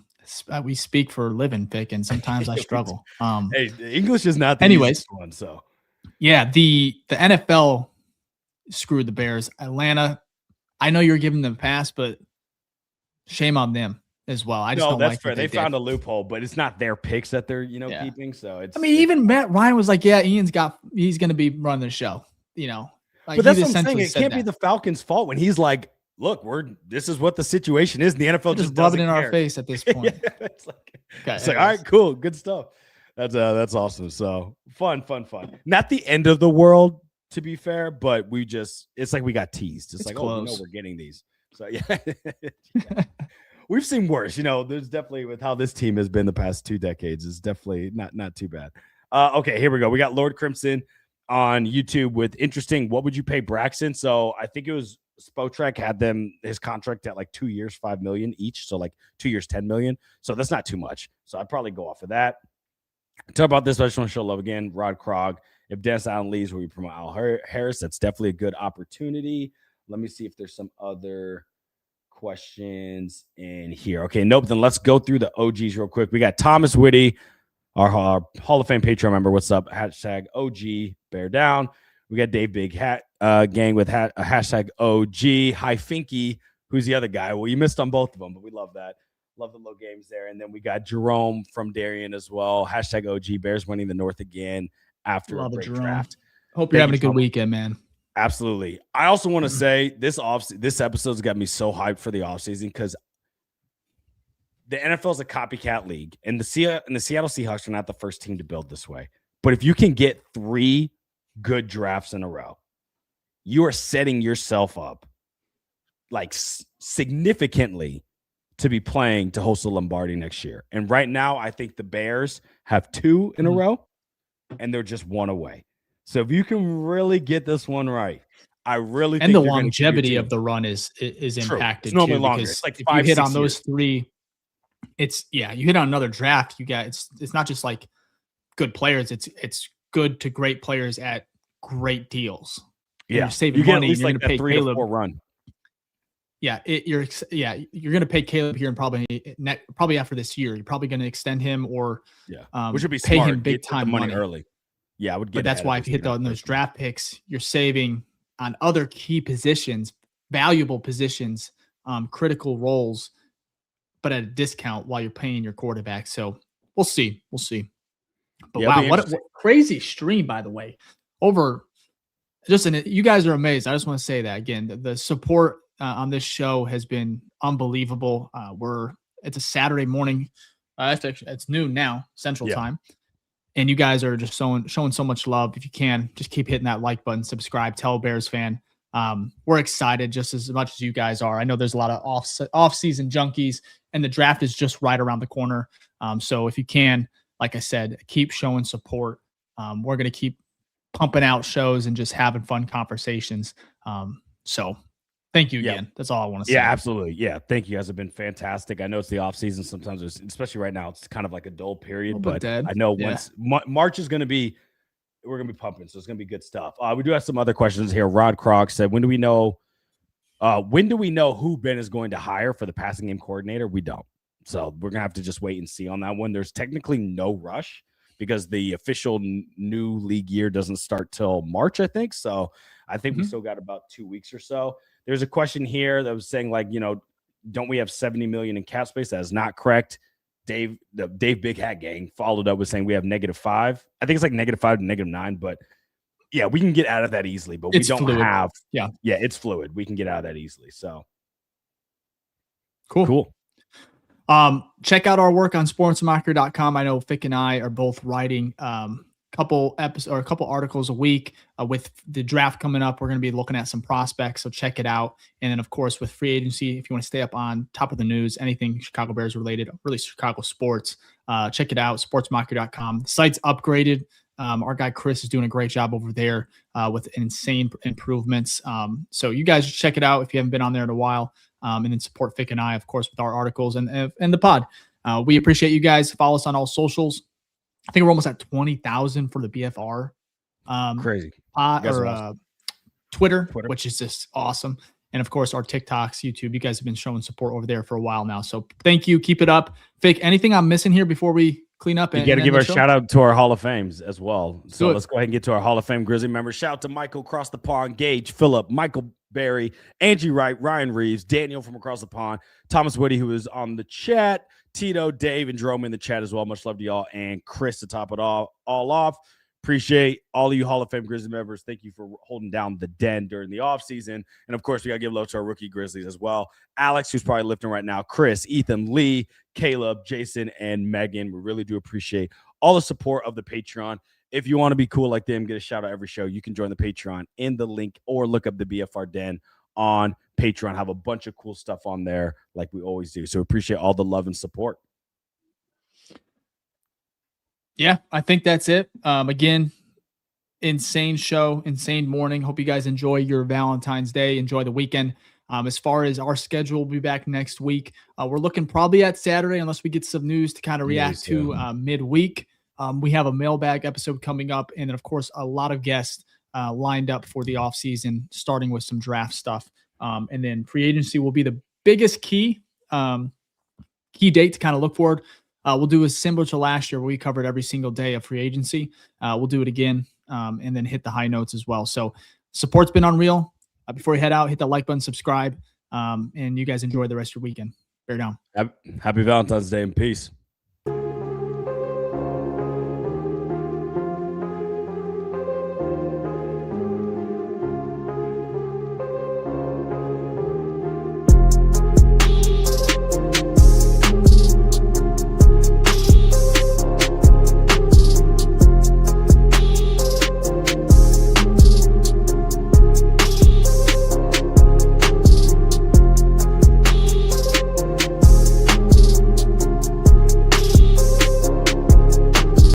We speak for a living, Vic, and sometimes I struggle. Hey, English is not the easiest one. So yeah, the NFL screwed the Bears. Atlanta, I know you're giving them a pass, but shame on them as well. I just don't like fair. They found a loophole, but it's not their picks that they're keeping. So even Matt Ryan was like, yeah, he's going to be running the show. But that's what I'm saying. It can't be the Falcons' fault when he's like, look, this is what the situation is. And the NFL just rubbing in our face at this point. It's like, all right, cool, good stuff. That's awesome. So fun. Not the end of the world, to be fair, but it's like we got teased. It's like, close. we're getting these. So yeah. We've seen worse, there's definitely with how this team has been the past 2 decades is definitely not too bad. Okay, here we go. We got Lord Crimson on YouTube with interesting. What would you pay Braxton? So I think it was Spotrac had his contract at like 2 years, $5 million each. So like 2 years, $10 million. So that's not too much. So I'd probably go off of that. Talk about this, but I just want to show love again. Rod Krog. If Dennis Allen leaves, where we promote Al Harris, that's definitely a good opportunity. Let me see if there's some other questions in here. Okay, nope. Then let's go through the OGs real quick. We got Thomas Whitty, our Hall of Fame Patreon member. What's up? Hashtag OG, bear down. We got Dave Big Hat Gang with hashtag OG. Hi, Finky. Who's the other guy? Well, you missed on both of them, but we love that. Love the low games there. And then we got Jerome from Darien as well. Hashtag OG. Bears winning the North again after a great draft. Hope you're having a good weekend, man. Absolutely. I also want to say this episode's got me so hyped for the offseason because the NFL is a copycat league, and the Seattle Seahawks are not the first team to build this way. But if you can get 3 good drafts in a row, you are setting yourself up like significantly to be playing to host the Lombardi next year. And right now, I think the Bears have 2 in a row, and they're just 1 away. So if you can really get this one right, I really think the longevity of the run is impacted. It's normally longer. It's like 5, if you hit on years. Those 3. You hit on another draft. You got it's not just like good players. It's good to great players at great deals. Yeah, you're saving money. At least you're like going to pay 3 Caleb. to 4 run. You're going to pay Caleb here and probably after this year. You're probably going to extend him or which would be pay smart. him big time money early. Yeah, I would get. But that's why if you hit on those draft picks, you're saving on other key positions, valuable positions, critical roles, but at a discount while you're paying your quarterback. So we'll see. But wow, what crazy stream, by the way. You guys are amazing. I just want to say that again. The support on this show has been unbelievable. It's a Saturday morning. It's noon now, Central Time. And you guys are just showing so much love. If you can, just keep hitting that like button, subscribe, tell a Bears fan. We're excited just as much as you guys are. I know there's a lot of off-season junkies, and the draft is just right around the corner. So if you can, like I said, keep showing support. We're going to keep pumping out shows and just having fun conversations. So thank you again. That's all I want to say. Yeah, absolutely. Yeah, thank you guys have been fantastic. I know it's the off season. Sometimes, especially right now, it's kind of like a dull period. But I know once March is going to be, we're going to be pumping. So it's going to be good stuff. We do have some other questions here. Rod Krog said, when do we know who Ben is going to hire for the passing game coordinator? We don't. So we're going to have to just wait and see on that one. There's technically no rush because the official new league year doesn't start till March, I think. So I think we still got about 2 weeks or so. There's a question here that was saying, like, don't we have $70 million in cap space? That is not correct. The Dave Big Hat Gang followed up with saying we have -5. I think it's like -5 to -9, but yeah, we can get out of that easily, but we don't have. Yeah, it's fluid. We can get out of that easily. So cool. Check out our work on sportsmockery.com. I know Fick and I are both writing couple articles a week with the draft coming up. We're going to be looking at some prospects, so check it out. And then of course with free agency, if you want to stay up on top of the news, anything Chicago Bears related, really Chicago sports, check it out, sportsmockery.com. The site's upgraded. Our guy Chris is doing a great job over there with insane improvements. So you guys check it out if you haven't been on there in a while, and then support Fick and I, of course, with our articles and the pod. We appreciate you guys. Follow us on all socials. I think we're almost at 20,000 for the BFR. Crazy. Awesome. Twitter, which is just awesome. And of course, our TikToks, YouTube. You guys have been showing support over there for a while now. So thank you. Keep it up. Fick, anything I'm missing here before we clean up? You got to give a shout out to our Hall of Fames as well. So let's go ahead and get to our Hall of Fame Grizzly members. Shout out to Michael across the pond, Gage, Phillip, Michael Barry, Angie Wright, Ryan Reeves, Daniel from across the pond, Thomas Whitty, who is on the chat, Tito, Dave, and Jerome in the chat as well. Much love to y'all, and Chris to top it all off. Appreciate all of you Hall of Fame Grizzly members. Thank you for holding down the den during the offseason. And, of course, we got to give love to our rookie Grizzlies as well. Alex, who's probably lifting right now, Chris, Ethan, Lee, Caleb, Jason, and Megan. We really do appreciate all the support of the Patreon. If you want to be cool like them, get a shout out every show, you can join the Patreon in the link or look up the BFR Den on Patreon. Have a bunch of cool stuff on there like we always do. So appreciate all the love and support. Yeah, I think that's it. Again, insane show, insane morning. Hope you guys enjoy your Valentine's Day. Enjoy the weekend. As far as our schedule, we'll be back next week. We're looking probably at Saturday, unless we get some news to kind of react to midweek. We have a mailbag episode coming up, and then, of course, a lot of guests lined up for the offseason, starting with some draft stuff. And then free agency will be the biggest key date to kind of look forward. We'll do a similar to last year where we covered every single day of free agency. We'll do it again and then hit the high notes as well. So support's been unreal. Before you head out, hit the like button, subscribe, and you guys enjoy the rest of your weekend. Bear down. Happy Valentine's Day and peace.